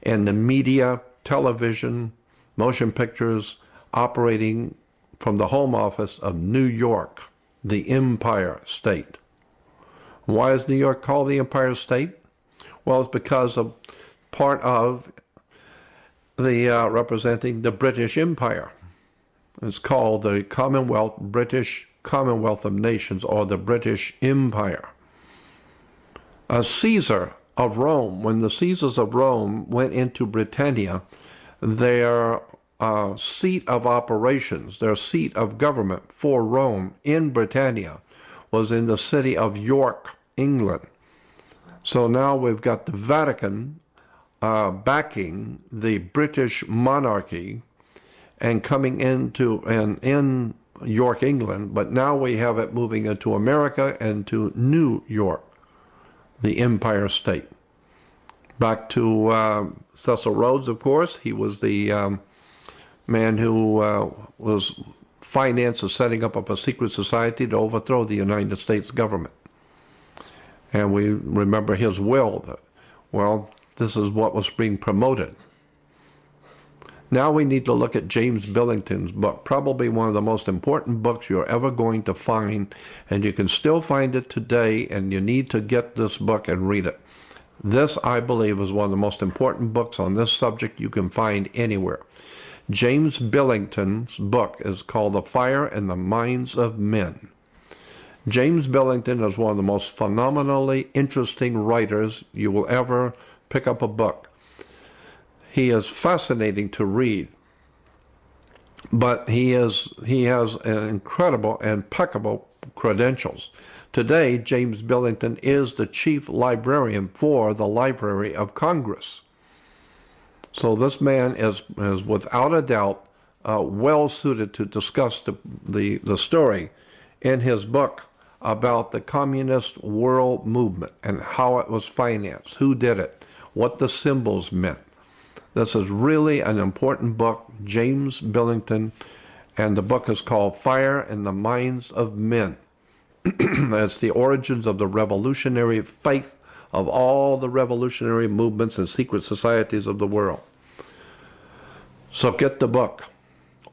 in the media, television, motion pictures, operating from the home office of New York, the Empire State. Why is New York called the Empire State? Well, it's because of part of the representing the British Empire. It's called the British Commonwealth of Nations, or the British Empire. A Caesar of Rome, when the Caesars of Rome went into Britannia, their seat of operations, their seat of government for Rome in Britannia was in the city of York, England. So now we've got the Vatican backing the British monarchy and coming into in York, England, but now we have it moving into America and to New York, the Empire State. Back to Cecil Rhodes, of course. He was the man who was finance the setting up of a secret society to overthrow the United States government. And we remember his will. Well, this is what was being promoted. Now we need to look at James Billington's book, probably one of the most important books you're ever going to find, and you can still find it today, and you need to get this book and read it. This, I believe, is one of the most important books on this subject you can find anywhere. James Billington's book is called The Fire in the Minds of Men. James Billington is one of the most phenomenally interesting writers you will ever pick up a book. He is fascinating to read, but he has incredible, impeccable credentials. Today, James Billington is the chief librarian for the Library of Congress. So this man is without a doubt well suited to discuss the story in his book about the communist world movement and how it was financed, who did it, what the symbols meant. This is really an important book, James Billington, and the book is called Fire in the Minds of Men. It's the origins of the revolutionary faith of all the revolutionary movements and secret societies of the world. So get the book.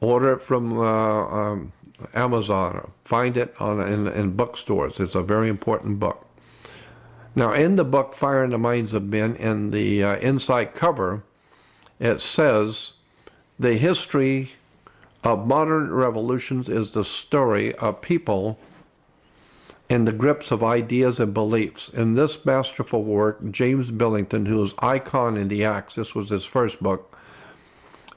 Order it from Amazon, or find it in bookstores. It's a very important book. Now, in the book Fire in the Minds of Men, in the inside cover, it says, the history of modern revolutions is the story of people in the grips of ideas and beliefs. In this masterful work, James Billington, whose icon in the Acts, this was his first book,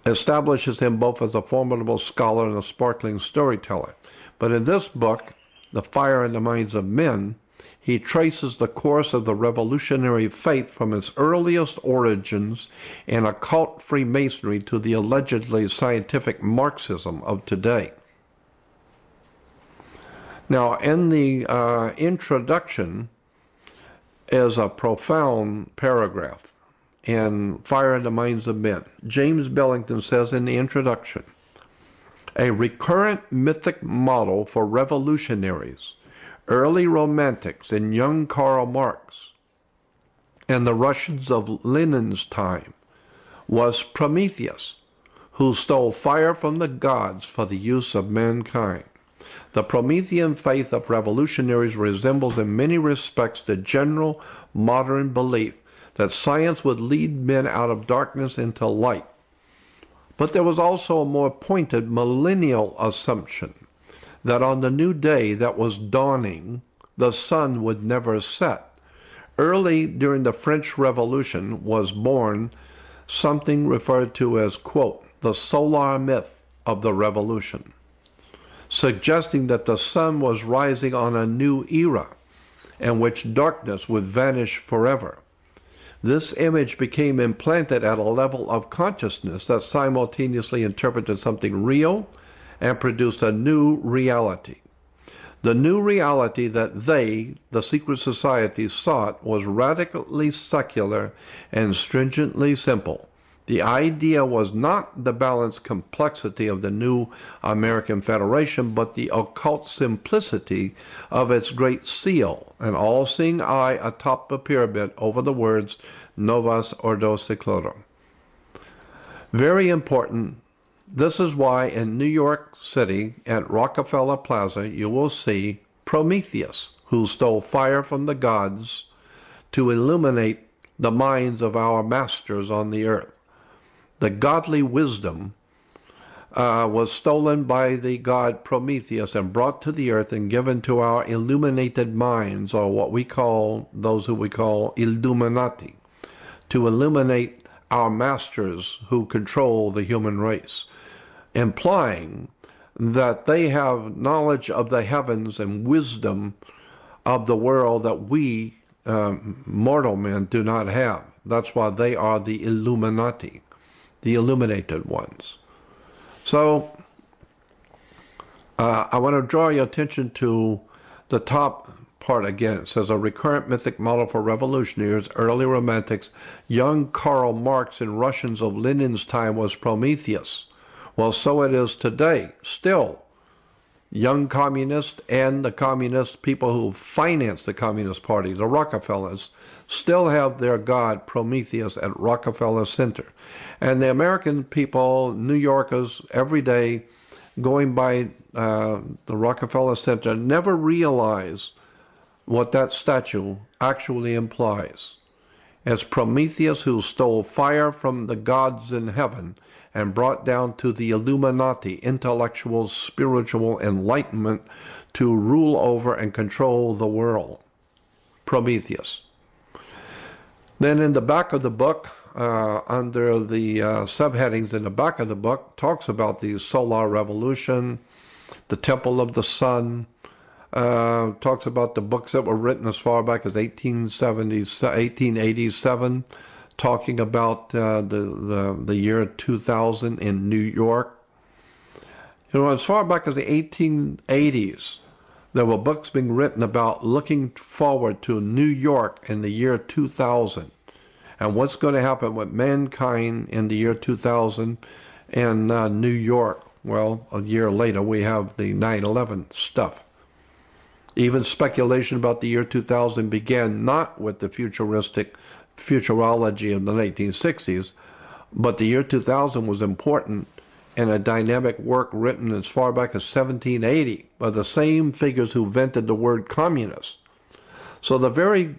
establishes him both as a formidable scholar and a sparkling storyteller. But in this book, The Fire in the Minds of Men, he traces the course of the revolutionary faith from its earliest origins in occult Freemasonry to the allegedly scientific Marxism of today. Now, in the introduction is a profound paragraph in Fire in the Minds of Men. James Billington says in the introduction, a recurrent mythic model for revolutionaries, early romantics and young Karl Marx, and the Russians of Lenin's time, was Prometheus, who stole fire from the gods for the use of mankind. The Promethean faith of revolutionaries resembles in many respects the general modern belief that science would lead men out of darkness into light. But there was also a more pointed millennial assumption that on the new day that was dawning, the sun would never set. Early during the French Revolution was born something referred to as, quote, the solar myth of the revolution, suggesting that the sun was rising on a new era in which darkness would vanish forever. This image became implanted at a level of consciousness that simultaneously interpreted something real and produced a new reality. The new reality that they, the secret society, sought was radically secular and stringently simple. The idea was not the balanced complexity of the new American Federation, but the occult simplicity of its great seal, an all-seeing eye atop the pyramid over the words Novus Ordo Seclorum. Very important. This is why in New York City at Rockefeller Plaza you will see Prometheus, who stole fire from the gods to illuminate the minds of our masters on the earth. The godly wisdom was stolen by the god Prometheus and brought to the earth and given to our illuminated minds, or what we call, those who we call Illuminati, to illuminate our masters who control the human race, implying that they have knowledge of the heavens and wisdom of the world that we mortal men do not have. That's why they are the Illuminati, the illuminated ones. So I want to draw your attention to the top part again. It says a recurrent mythic model for revolutionaries, early romantics, young Karl Marx and Russians of Lenin's time was Prometheus. Well, so it is today, still. young communists and the communist people who financed the Communist Party, the Rockefellers, still have their god Prometheus at Rockefeller Center. And the American people, New Yorkers, every day going by the Rockefeller Center, never realize what that statue actually implies. It's Prometheus who stole fire from the gods in heaven and brought down to the Illuminati intellectual, spiritual enlightenment to rule over and control the world. Prometheus. Then in the back of the book, under the subheadings in the back of the book, talks about the solar revolution, the temple of the sun, talks about the books that were written as far back as 1887, talking about the year 2000 in New York. You know, as far back as the 1880s, there were books being written about looking forward to New York in the year 2000 and what's going to happen with mankind in the year 2000 in New York. Well, a year later, we have the 9/11 stuff. Even speculation about the year 2000 began not with the futuristic futurology of the 1960s, but the year 2000 was important in a dynamic work written as far back as 1780 by the same figures who invented the word communist. So the very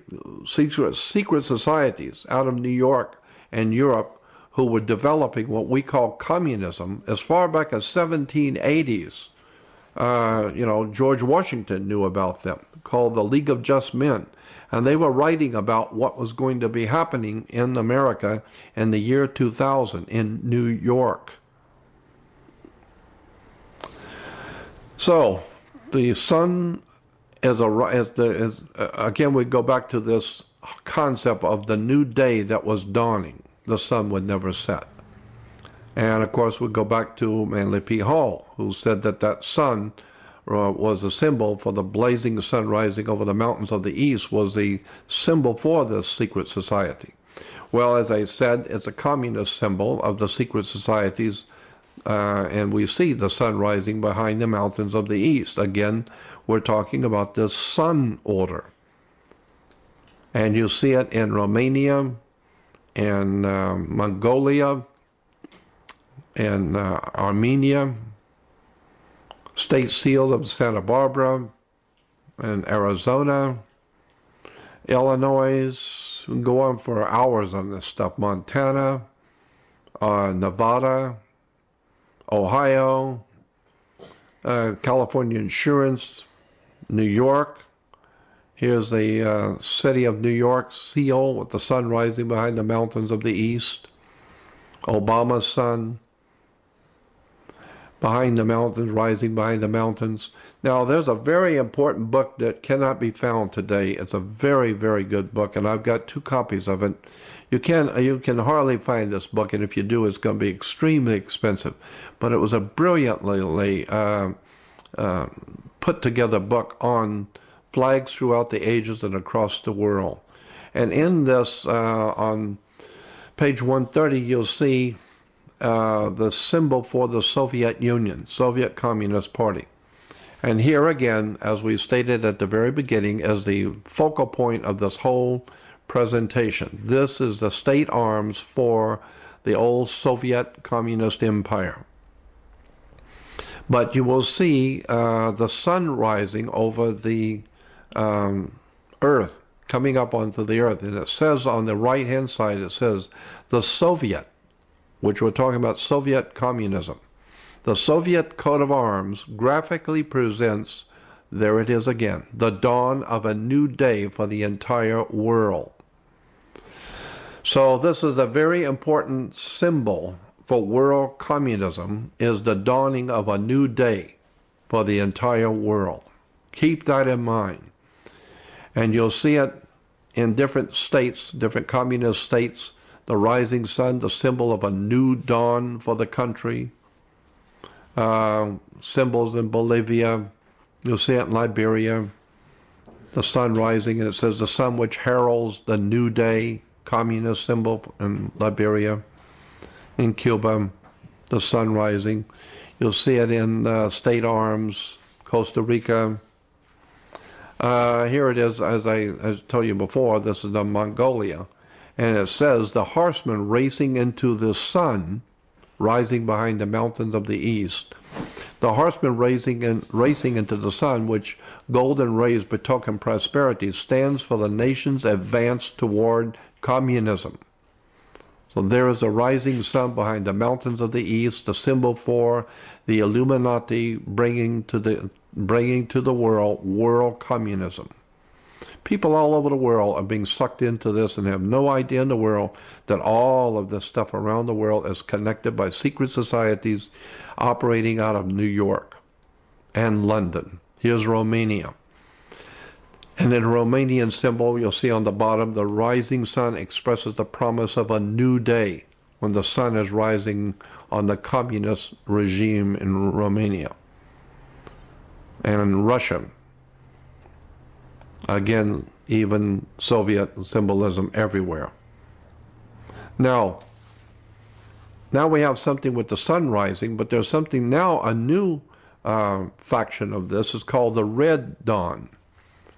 secret societies out of New York and Europe who were developing what we call communism as far back as 1780s, you know, George Washington knew about them, called the League of Just Men. And they were writing about what was going to be happening in America in the year 2000 in New York. So the sun again, we go back to this concept of the new day that was dawning. The sun would never set. And of course, we go back to Manly P. Hall, who said that that sun was a symbol for the blazing sun rising over the mountains of the east, was the symbol for this secret society. Well, as I said, it's a communist symbol of the secret societies, and we see the sun rising behind the mountains of the east. Again, we're talking about this sun order. And you see it in Romania, in Mongolia, in Armenia, state seals of Santa Barbara, and Arizona, Illinois. We can go on for hours on this stuff. Montana, Nevada, Ohio, California Insurance, New York. Here's the city of New York seal with the sun rising behind the mountains of the east. Obama's sun behind the mountains, rising behind the mountains. Now, there's a very important book that cannot be found today. It's a very, very good book, and I've got 2 copies of it. You can hardly find this book, and if you do, it's going to be extremely expensive. But it was a brilliantly put together book on flags throughout the ages and across the world. And in this, on page 130, you'll see the symbol for the Soviet Union, Soviet Communist Party. And here again, as we stated at the very beginning, is the focal point of this whole presentation. This is the state arms for the old Soviet Communist Empire. But you will see the sun rising over the earth, coming up onto the earth. And it says on the right-hand side, it says the Soviet, which we're talking about Soviet communism. The Soviet coat of arms graphically presents, there it is again, the dawn of a new day for the entire world. So this is a very important symbol for world communism, is the dawning of a new day for the entire world. Keep that in mind. And you'll see it in different states, different communist states, the rising sun, the symbol of a new dawn for the country. Symbols in Bolivia, you'll see it in Liberia, the sun rising, and it says the sun which heralds the new day, communist symbol in Liberia. In Cuba, the sun rising. You'll see it in state arms, Costa Rica. Here it is, as I told you before, this is the Mongolia. And it says, the horseman racing into the sun, rising behind the mountains of the east. The horseman racing into the sun, which golden rays betoken prosperity, stands for the nation's advance toward communism. So there is a rising sun behind the mountains of the east, the symbol for the Illuminati bringing to the world communism. People all over the world are being sucked into this and have no idea in the world that all of this stuff around the world is connected by secret societies operating out of New York and London. Here's Romania. And in the Romanian symbol, you'll see on the bottom, the rising sun expresses the promise of a new day when the sun is rising on the communist regime in Romania. And Russia, again, even Soviet symbolism everywhere. Now we have something with the sun rising, but there's something now, a new faction of this is called the Red Dawn.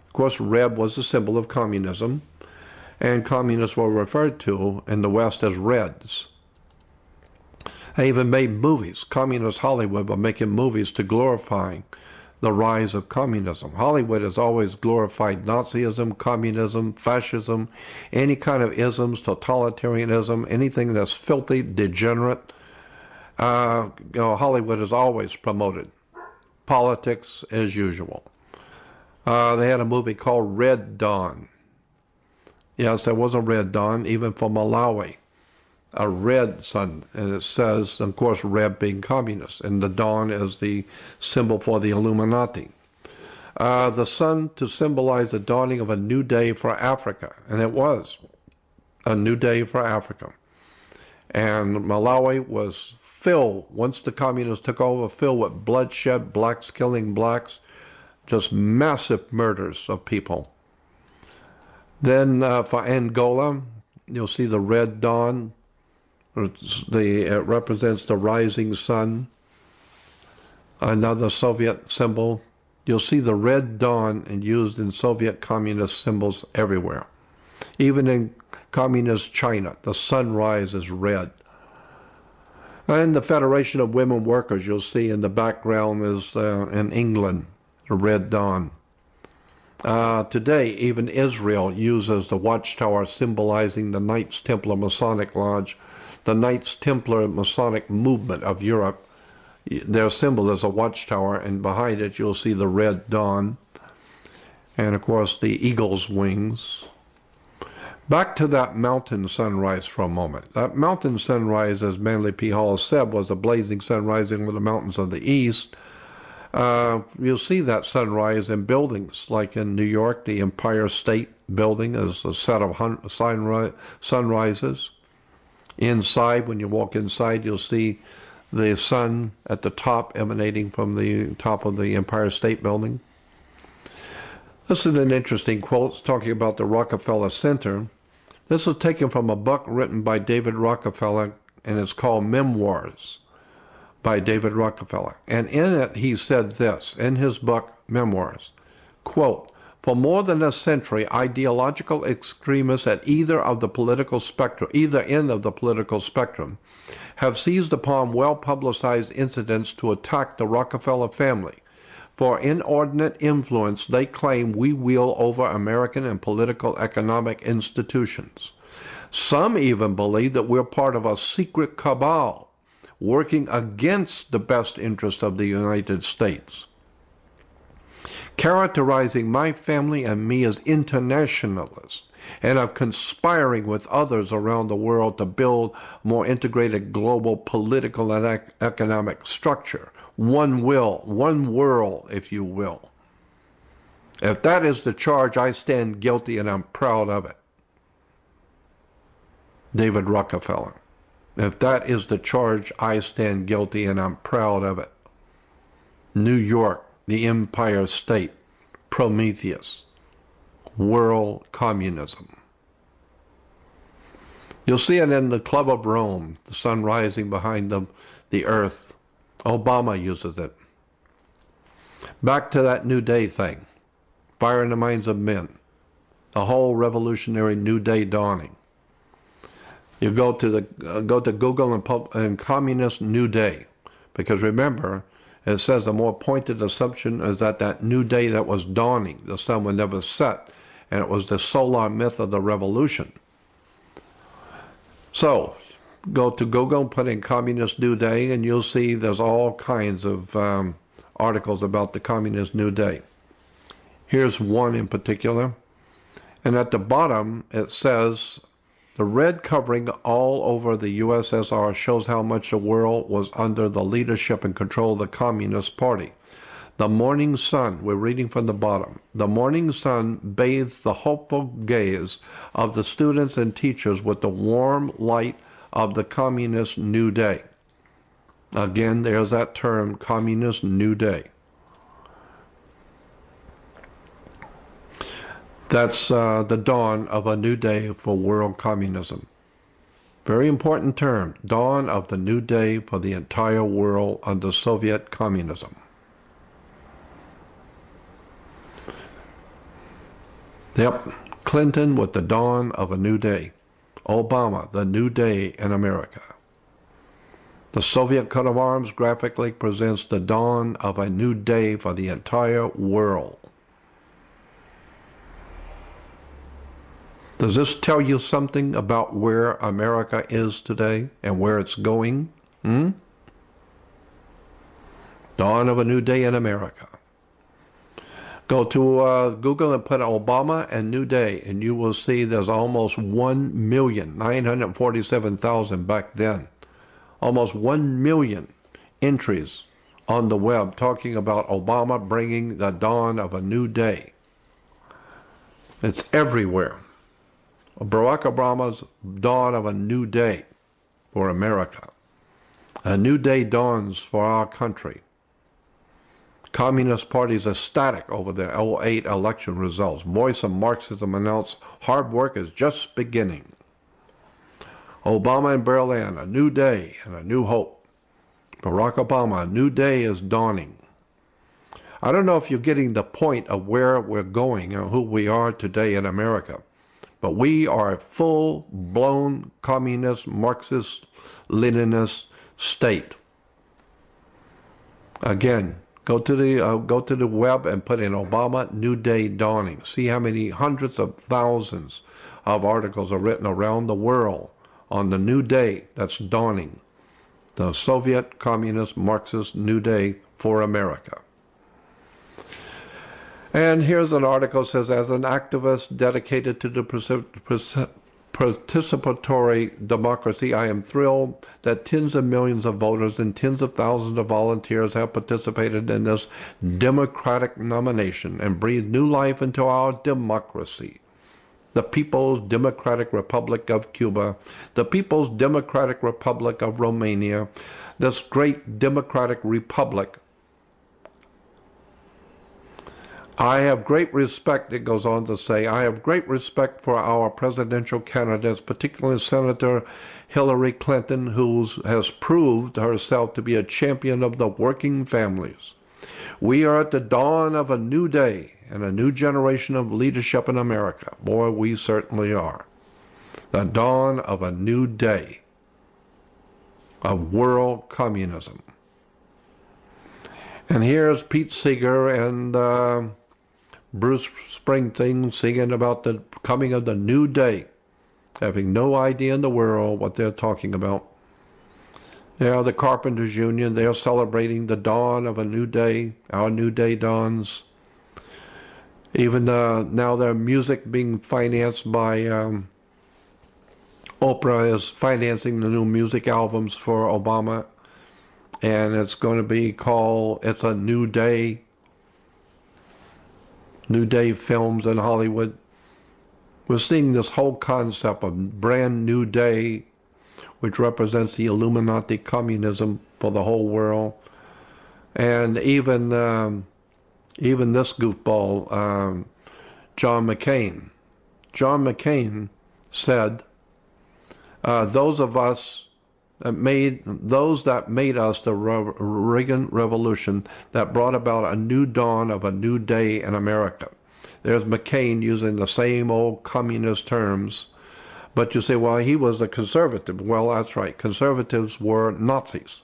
Of course, red was a symbol of communism, and communists were referred to in the West as Reds. They even made movies. Communist Hollywood were making movies to glorify the rise of communism. Hollywood has always glorified Nazism, communism, fascism, any kind of isms, totalitarianism, anything that's filthy, degenerate. Hollywood has always promoted politics as usual. They had a movie called Red Dawn. Yes, there was a Red Dawn, even for Malawi. A red sun, and it says, of course, red being communist, and the dawn is the symbol for the Illuminati. The sun to symbolize the dawning of a new day for Africa, and it was a new day for Africa. And Malawi was filled, once the communists took over, filled with bloodshed, blacks killing blacks, just massive murders of people. Then for Angola, you'll see the red dawn. It represents the rising sun. Another Soviet symbol. You'll see the red dawn and used in Soviet communist symbols everywhere. Even in communist China, the sunrise is red. And the Federation of Women Workers, you'll see in the background, is in England, the red dawn. Today, even Israel uses the watchtower symbolizing the Knights Templar Masonic Lodge, the Knights Templar Masonic movement of Europe. Their symbol is a watchtower, and behind it you'll see the red dawn, and of course the eagle's wings. Back to that mountain sunrise for a moment. That mountain sunrise, as Manly P. Hall said, was a blazing sun rising over the mountains of the east. You'll see that sunrise in buildings, like in New York, the Empire State Building is a set of sunrises. Inside, when you walk inside, you'll see the sun at the top emanating from the top of the Empire State Building. This is an interesting quote. It's talking about the Rockefeller Center. This is taken from a book written by David Rockefeller, and it's called Memoirs by David Rockefeller. And in it, he said this, in his book, Memoirs, quote, "For more than a century, ideological extremists at either end of the political spectrum, have seized upon well-publicized incidents to attack the Rockefeller family. For inordinate influence they claim we wield over American and political economic institutions. Some even believe that we're part of a secret cabal working against the best interest of the United States. Characterizing my family and me as internationalists and of conspiring with others around the world to build more integrated global political and economic structure. One world, if you will. If that is the charge, I stand guilty and I'm proud of it." David Rockefeller. If that is the charge, I stand guilty and I'm proud of it. New York, the Empire State, Prometheus, world communism. You'll see it in the Club of Rome, the sun rising behind the earth. Obama uses it. Back to that New Day thing. Fire in the minds of men. The whole revolutionary New Day dawning. You go to Google and Communist New Day, because remember, it says the more pointed assumption is that new day that was dawning, the sun would never set, and it was the solar myth of the revolution. So, go to Google, put in Communist New Day, and you'll see there's all kinds of articles about the Communist New Day. Here's one in particular, and at the bottom it says, the red covering all over the USSR shows how much the world was under the leadership and control of the Communist Party. The morning sun, we're reading from the bottom, the morning sun bathes the hopeful gaze of the students and teachers with the warm light of the Communist New Day. Again, there's that term, Communist New Day. That's the dawn of a new day for world communism. Very important term, dawn of the new day for the entire world under Soviet communism. Yep, Clinton with the dawn of a new day. Obama, the new day in America. The Soviet coat of arms graphically presents the dawn of a new day for the entire world. Does this tell you something about where America is today and where it's going? Dawn of a new day in America. Go to Google and put Obama and New Day, and you will see there's almost 1,947,000 back then. Almost 1 million entries on the web talking about Obama bringing the dawn of a new day. It's everywhere. Barack Obama's dawn of a new day for America. A new day dawns for our country. Communist Party is ecstatic over the 2008 election results. Voice of Marxism announced hard work is just beginning. Obama in Berlin, a new day and a new hope. Barack Obama, a new day is dawning. I don't know if you're getting the point of where we're going and who we are today in America. But we are a full-blown communist, Marxist, Leninist state. Again, go to the web and put in Obama New Day Dawning. See how many hundreds of thousands of articles are written around the world on the new day that's dawning. The Soviet Communist Marxist New Day for America. And here's an article that says, as an activist dedicated to the participatory democracy, I am thrilled that tens of millions of voters and tens of thousands of volunteers have participated in this democratic nomination and breathed new life into our democracy. The People's Democratic Republic of Cuba, the People's Democratic Republic of Romania, this great democratic republic. I have great respect, it goes on to say, I have great respect for our presidential candidates, particularly Senator Hillary Clinton, who has proved herself to be a champion of the working families. We are at the dawn of a new day and a new generation of leadership in America. Boy, we certainly are. The dawn of a new day of world communism. And here's Pete Seeger and Bruce Springsteen singing about the coming of the new day, having no idea in the world what they're talking about. Yeah, the Carpenters Union, they're celebrating the dawn of a new day. Our new day dawns. Even now their music being financed by Oprah is financing the new music albums for Obama. And it's going to be called It's a New Day. New Day Films in Hollywood. We're seeing this whole concept of brand new day, which represents the Illuminati communism for the whole world. And even this goofball, John McCain. John McCain said, those of us that made us the Reagan Revolution that brought about a new dawn of a new day in America. There's McCain using the same old communist terms. But you say, well, he was a conservative. Well, that's right. Conservatives were Nazis.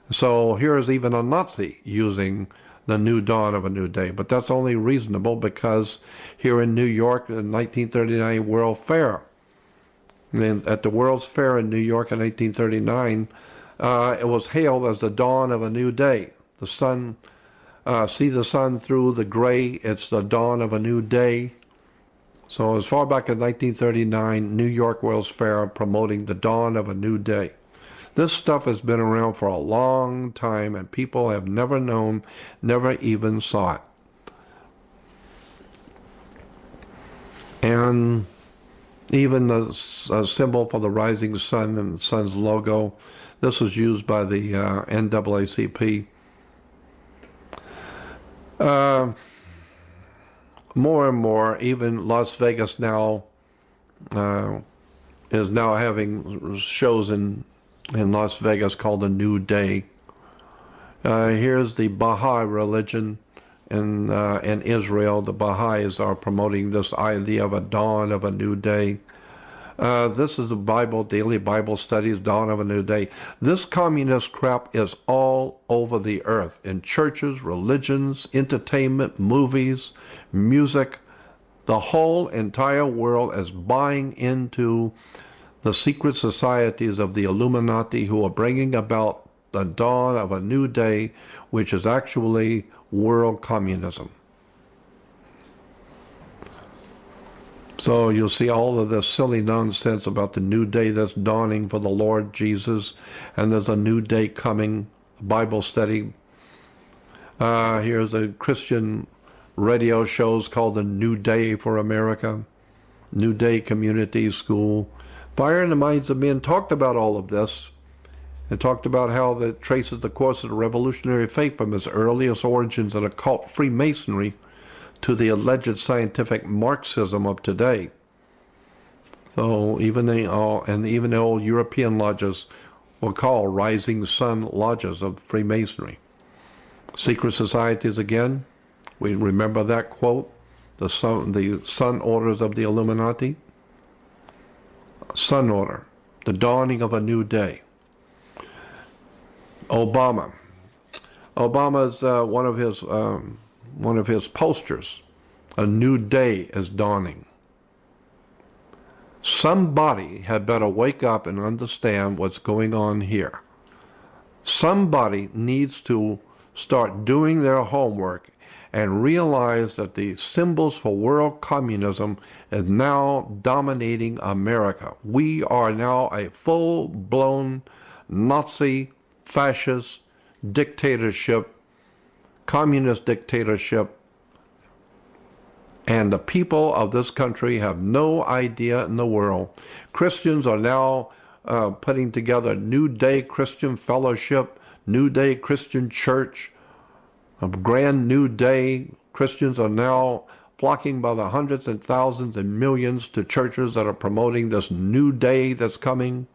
So here's even a Nazi using the new dawn of a new day. But that's only reasonable because here in New York, the 1939 World Fair, at the World's Fair in New York in 1839, it was hailed as the dawn of a new day. The sun, see the sun through the gray, it's the dawn of a new day. So as far back as 1939, New York World's Fair promoting the dawn of a new day. This stuff has been around for a long time, and people have never known, never even saw it. And even the symbol for the rising sun and the sun's logo, this was used by the NAACP. More and more, even Las Vegas now is now having shows in Las Vegas called the New Day. Here's the Baha'i religion in Israel. The Baha'is are promoting this idea of a dawn of a new day. This is the Bible, daily Bible studies, dawn of a new day. This communist crap is all over the earth, in churches, religions, entertainment, movies, music. The whole entire world is buying into the secret societies of the Illuminati, who are bringing about the dawn of a new day, which is actually world communism. So you'll see all of this silly nonsense about the new day that's dawning for the Lord Jesus, and there's a new day coming, Bible study. Here's a Christian radio shows called the New Day for America, New Day Community School. Fire in the Minds of Men talked about all of this, and talked about how it traces the course of the revolutionary faith from its earliest origins in occult Freemasonry to the alleged scientific Marxism of today. So even the old European lodges were called Rising Sun Lodges of Freemasonry. Secret societies again, we remember that quote, the Sun Orders of the Illuminati. Sun Order, the dawning of a new day. Obama's one of his posters, a new day is dawning. Somebody had better wake up and understand what's going on here. Somebody needs to start doing their homework and realize that the symbols for world communism is now dominating America. We are now a full-blown Nazi, fascist dictatorship, communist dictatorship, and the people of this country have no idea in the world. Christians are now putting together New Day Christian Fellowship, New Day Christian Church, a grand new day. Christians are now flocking by the hundreds and thousands and millions to churches that are promoting this new day that's coming,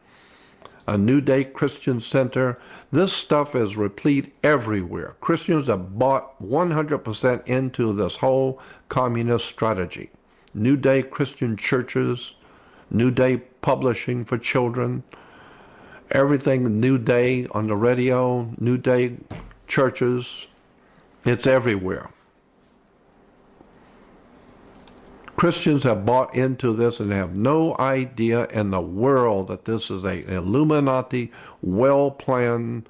a New Day Christian Center. This stuff is replete everywhere. Christians have bought 100% into this whole communist strategy. New Day Christian churches, New Day publishing for children, everything New Day on the radio, New Day churches. It's everywhere. Christians have bought into this and have no idea in the world that this is an Illuminati, well-planned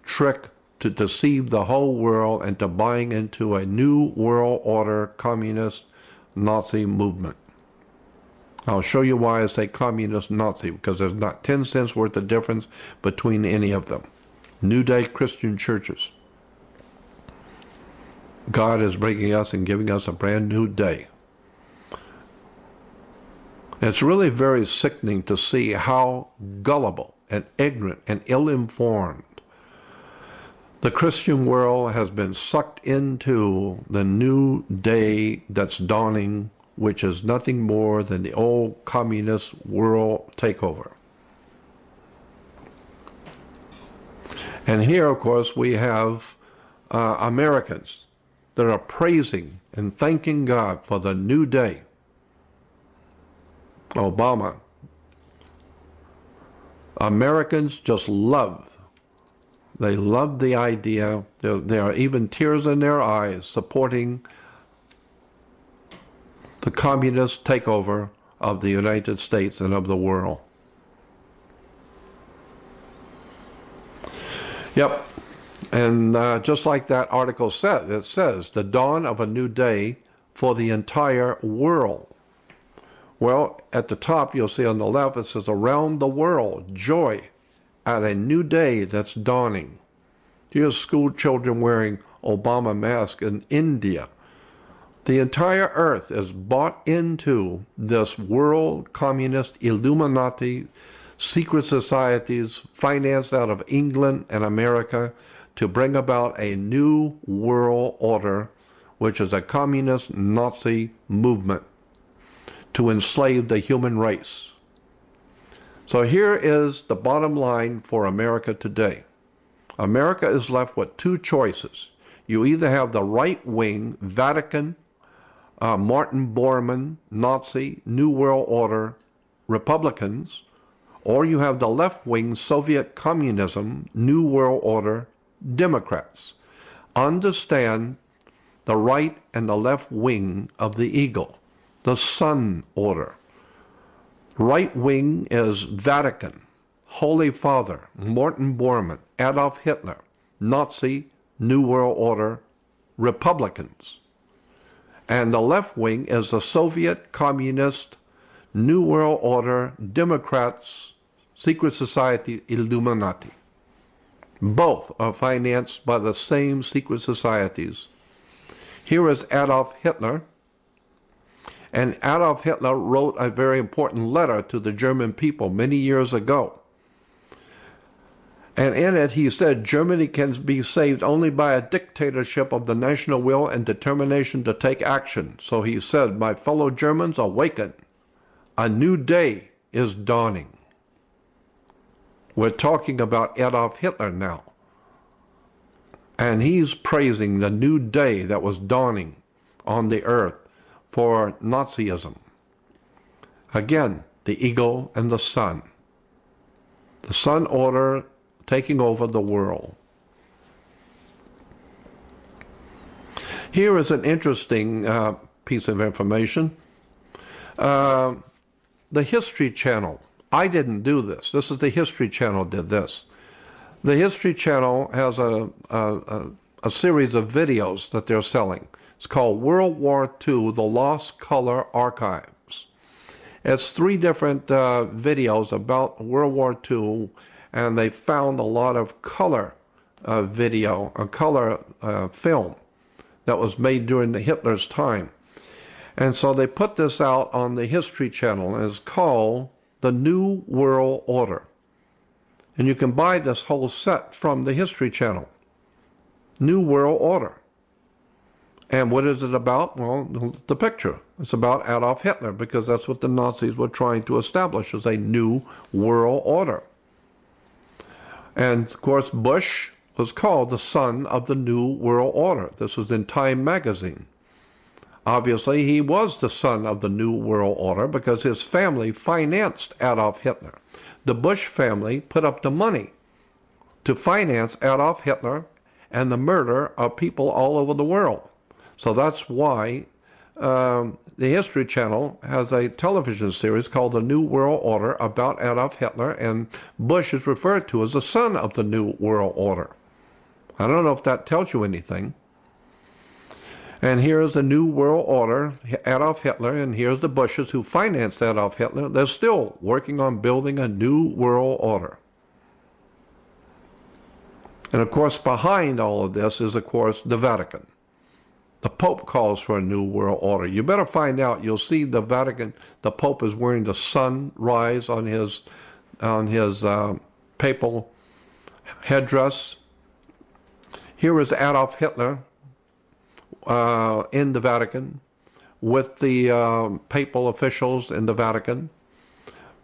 trick to deceive the whole world into buying into a new world order communist Nazi movement. I'll show you why I say communist Nazi, because there's not 10 cents worth of difference between any of them. New Day Christian churches. God is bringing us and giving us a brand new day. It's really very sickening to see how gullible and ignorant and ill-informed the Christian world has been sucked into the new day that's dawning, which is nothing more than the old communist world takeover. And here, of course, we have Americans that are praising and thanking God for the new day. Obama. Americans just love. They love the idea. There are even tears in their eyes supporting the communist takeover of the United States and of the world. Yep. And just like that article said, it says, the dawn of a new day for the entire world. Well, at the top, you'll see on the left, it says, around the world, joy at a new day that's dawning. Here's school children wearing Obama masks in India. The entire earth is bought into this world communist Illuminati secret societies financed out of England and America to bring about a new world order, which is a communist Nazi movement to enslave the human race. So here is the bottom line for America today. America is left with two choices. You either have the right-wing Vatican, Martin Bormann, Nazi, New World Order Republicans, or you have the left-wing Soviet communism, New World Order Democrats. Understand the right and the left wing of the eagle, the sun order. Right wing is Vatican, Holy Father, Martin Bormann, Adolf Hitler, Nazi, New World Order Republicans. And the left wing is the Soviet Communist New World Order Democrats, secret society Illuminati. Both are financed by the same secret societies. Here is Adolf Hitler. And Adolf Hitler wrote a very important letter to the German people many years ago. And in it he said, Germany can be saved only by a dictatorship of the national will and determination to take action. So he said, my fellow Germans, awaken. A new day is dawning. We're talking about Adolf Hitler now. And he's praising the new day that was dawning on the earth for Nazism. Again, the eagle and the sun. The sun order taking over the world. Here is an interesting piece of information. The History Channel. I didn't do this. This is the History Channel did this. The History Channel has a series of videos that they're selling. It's called World War II, The Lost Color Archives. It's 3 different videos about World War II, and they found a lot of color video, a color film that was made during the Hitler's time. And so they put this out on the History Channel, and it's called The New World Order. And you can buy this whole set from the History Channel. New World Order. And what is it about? Well, the picture. It's about Adolf Hitler, because that's what the Nazis were trying to establish as a new world order. And, of course, Bush was called the son of the New World Order. This was in Time magazine. Obviously, he was the son of the New World Order because his family financed Adolf Hitler. The Bush family put up the money to finance Adolf Hitler and the murder of people all over the world. So that's why the History Channel has a television series called The New World Order about Adolf Hitler, and Bush is referred to as the son of the New World Order. I don't know if that tells you anything. And here's the New World Order, Adolf Hitler, and here's the Bushes who financed Adolf Hitler. They're still working on building a new world order. And of course, behind all of this is, of course, the Vatican. The Pope calls for a new world order. You better find out. You'll see the Vatican, the Pope is wearing the sunrise on his papal headdress. Here is Adolf Hitler in the Vatican with the papal officials in the Vatican.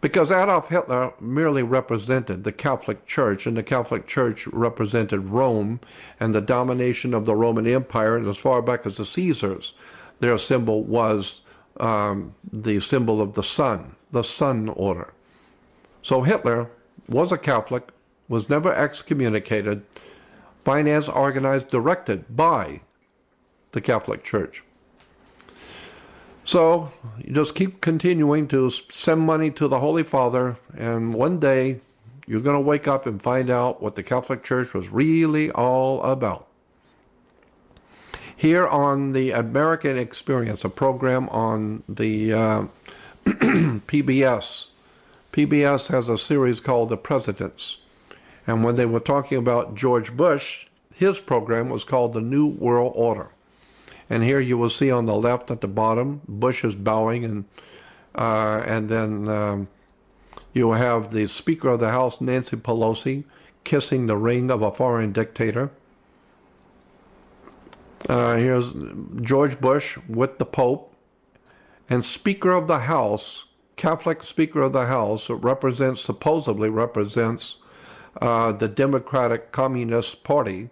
Because Adolf Hitler merely represented the Catholic Church, and the Catholic Church represented Rome and the domination of the Roman Empire, and as far back as the Caesars, their symbol was the symbol of the sun order. So Hitler was a Catholic, was never excommunicated, financed, organized, directed by the Catholic Church. So you just keep continuing to send money to the Holy Father, and one day you're going to wake up and find out what the Catholic Church was really all about. Here on the American Experience, a program on the PBS. PBS has a series called The Presidents. And when they were talking about George Bush, his program was called The New World Order. And here you will see on the left at the bottom, Bush is bowing, and then you have the Speaker of the House, Nancy Pelosi, kissing the ring of a foreign dictator. Here's George Bush with the Pope, and Speaker of the House, Catholic Speaker of the House, supposedly represents the Democratic Communist Party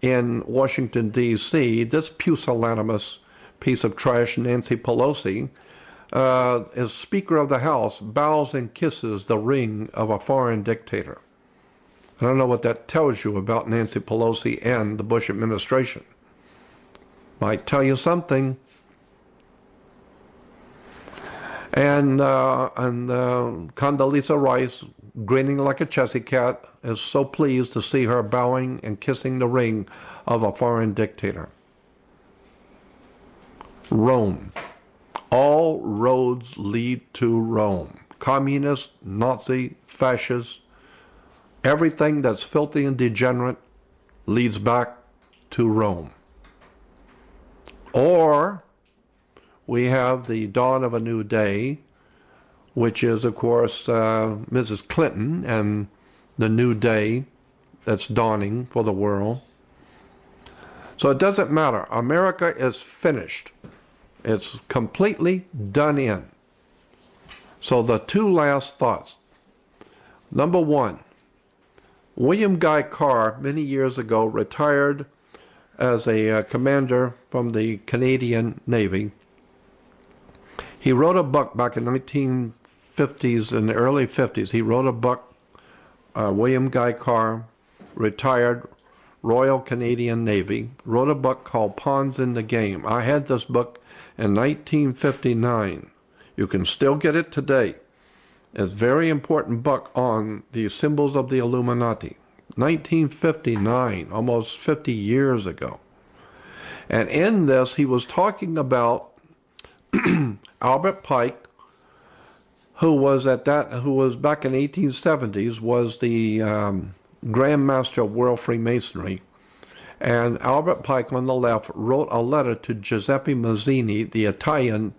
in Washington, D.C. This pusillanimous piece of trash, Nancy Pelosi, as Speaker of the House, bows and kisses the ring of a foreign dictator. I don't know what that tells you about Nancy Pelosi and the Bush administration. Might tell you something. And Condoleezza Rice, grinning like a Chessy cat, is so pleased to see her bowing and kissing the ring of a foreign dictator. Rome. All roads lead to Rome. Communist, Nazi, fascist, everything that's filthy and degenerate leads back to Rome. Or we have the dawn of a new day, which is, of course, Mrs. Clinton and the new day that's dawning for the world. So it doesn't matter. America is finished. It's completely done in. So the two last thoughts. Number one, William Guy Carr, many years ago, retired as a commander from the Canadian Navy. He wrote a book back in the 1950s, in the early 50s. He wrote a book, William Guy Carr, retired Royal Canadian Navy, wrote a book called Pawns in the Game. I had this book in 1959. You can still get it today. It's a very important book on the symbols of the Illuminati. 1959, almost 50 years ago. And in this, he was talking about Albert Pike, who was back in the 1870s, was the Grand Master of World Freemasonry. And Albert Pike on the left wrote a letter to Giuseppe Mazzini, the Italian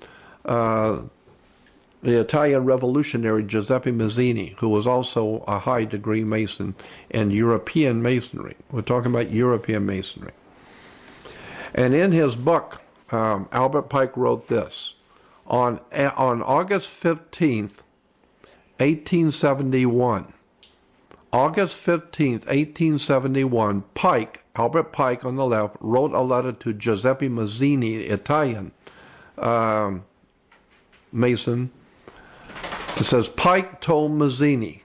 revolutionary Giuseppe Mazzini, who was also a high degree Mason in European Masonry. We're talking about European Masonry. And in his book, Albert Pike wrote this. On August 15th, 1871, August 15th, 1871, Albert Pike on the left, wrote a letter to Giuseppe Mazzini, Italian Mason. It says, Pike told Mazzini,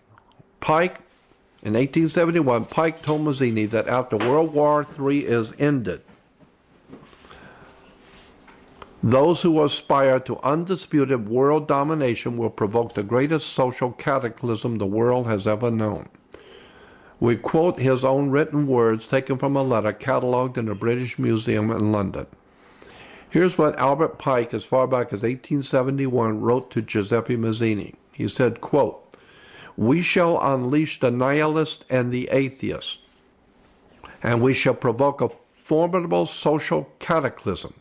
in 1871, Pike told Mazzini that after World War III is ended, those who aspire to undisputed world domination will provoke the greatest social cataclysm the world has ever known. We quote his own written words taken from a letter catalogued in the British Museum in London. Here's what Albert Pike, as far back as 1871, wrote to Giuseppe Mazzini. He said, quote, "We shall unleash the nihilist and the atheist, and we shall provoke a formidable social cataclysm,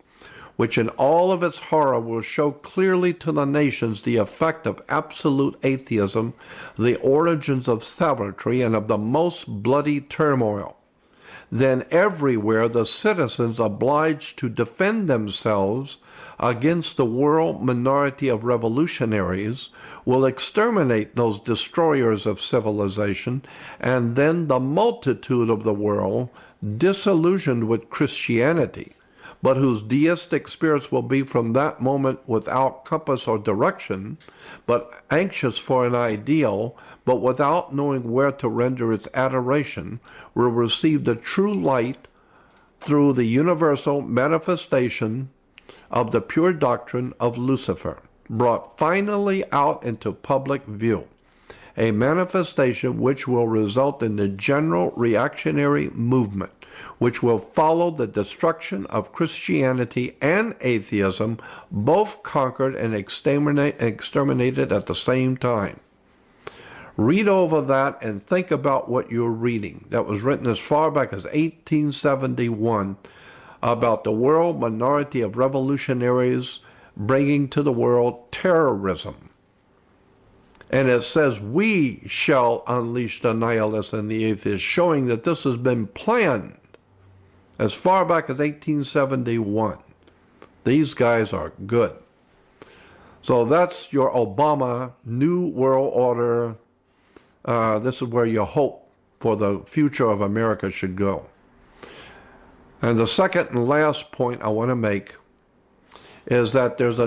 which in all of its horror will show clearly to the nations the effect of absolute atheism, the origins of savagery, and of the most bloody turmoil. Then everywhere the citizens obliged to defend themselves against the world minority of revolutionaries will exterminate those destroyers of civilization, and then the multitude of the world, disillusioned with Christianity, but whose deistic spirits will be from that moment without compass or direction, but anxious for an ideal, but without knowing where to render its adoration, will receive the true light through the universal manifestation of the pure doctrine of Lucifer, brought finally out into public view, a manifestation which will result in the general reactionary movement, which will follow the destruction of Christianity and atheism, both conquered and exterminated at the same time. Read over that and think about what you're reading. That was written as far back as 1871 about the world minority of revolutionaries bringing to the world terrorism. And it says, we shall unleash the nihilists and the atheists, showing that this has been planned as far back as 1871. These guys are good. So that's your Obama New World Order. This is where your hope for the future of America should go. And the second and last point I want to make is that there was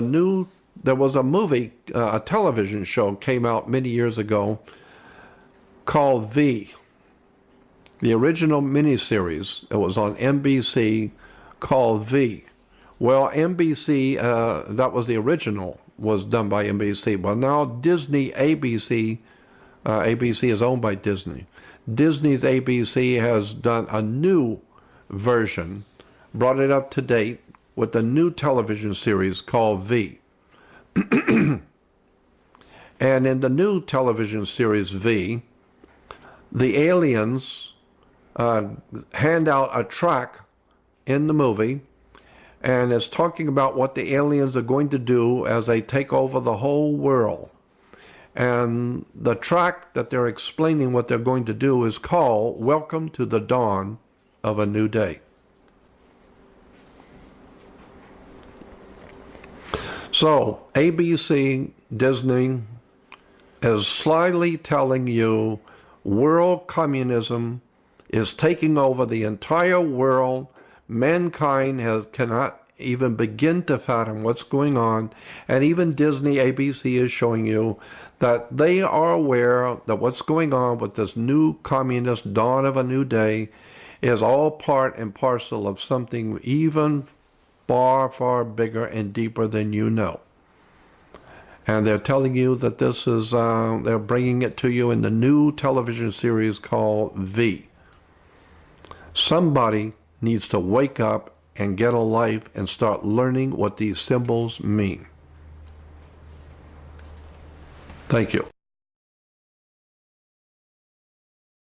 a movie, a television show came out many years ago called V. The original miniseries, it was on NBC, called V. Well, NBC, that was the original, was done by NBC. But now Disney ABC, ABC is owned by Disney. Disney's ABC has done a new version, brought it up to date with a new television series called V. And in the new television series V, the aliens hand out a tract in the movie, and it's talking about what the aliens are going to do as they take over the whole world. And the tract that they're explaining what they're going to do is called Welcome to the Dawn of a New Day. So ABC, Disney is slyly telling you world communism is taking over the entire world. Mankind cannot even begin to fathom what's going on. And even Disney, ABC is showing you that they are aware that what's going on with this new communist dawn of a new day is all part and parcel of something even far, far bigger and deeper than you know. And they're telling you that this is, they're bringing it to you in the new television series called V. Somebody needs to wake up and get a life and start learning what these symbols mean. Thank you.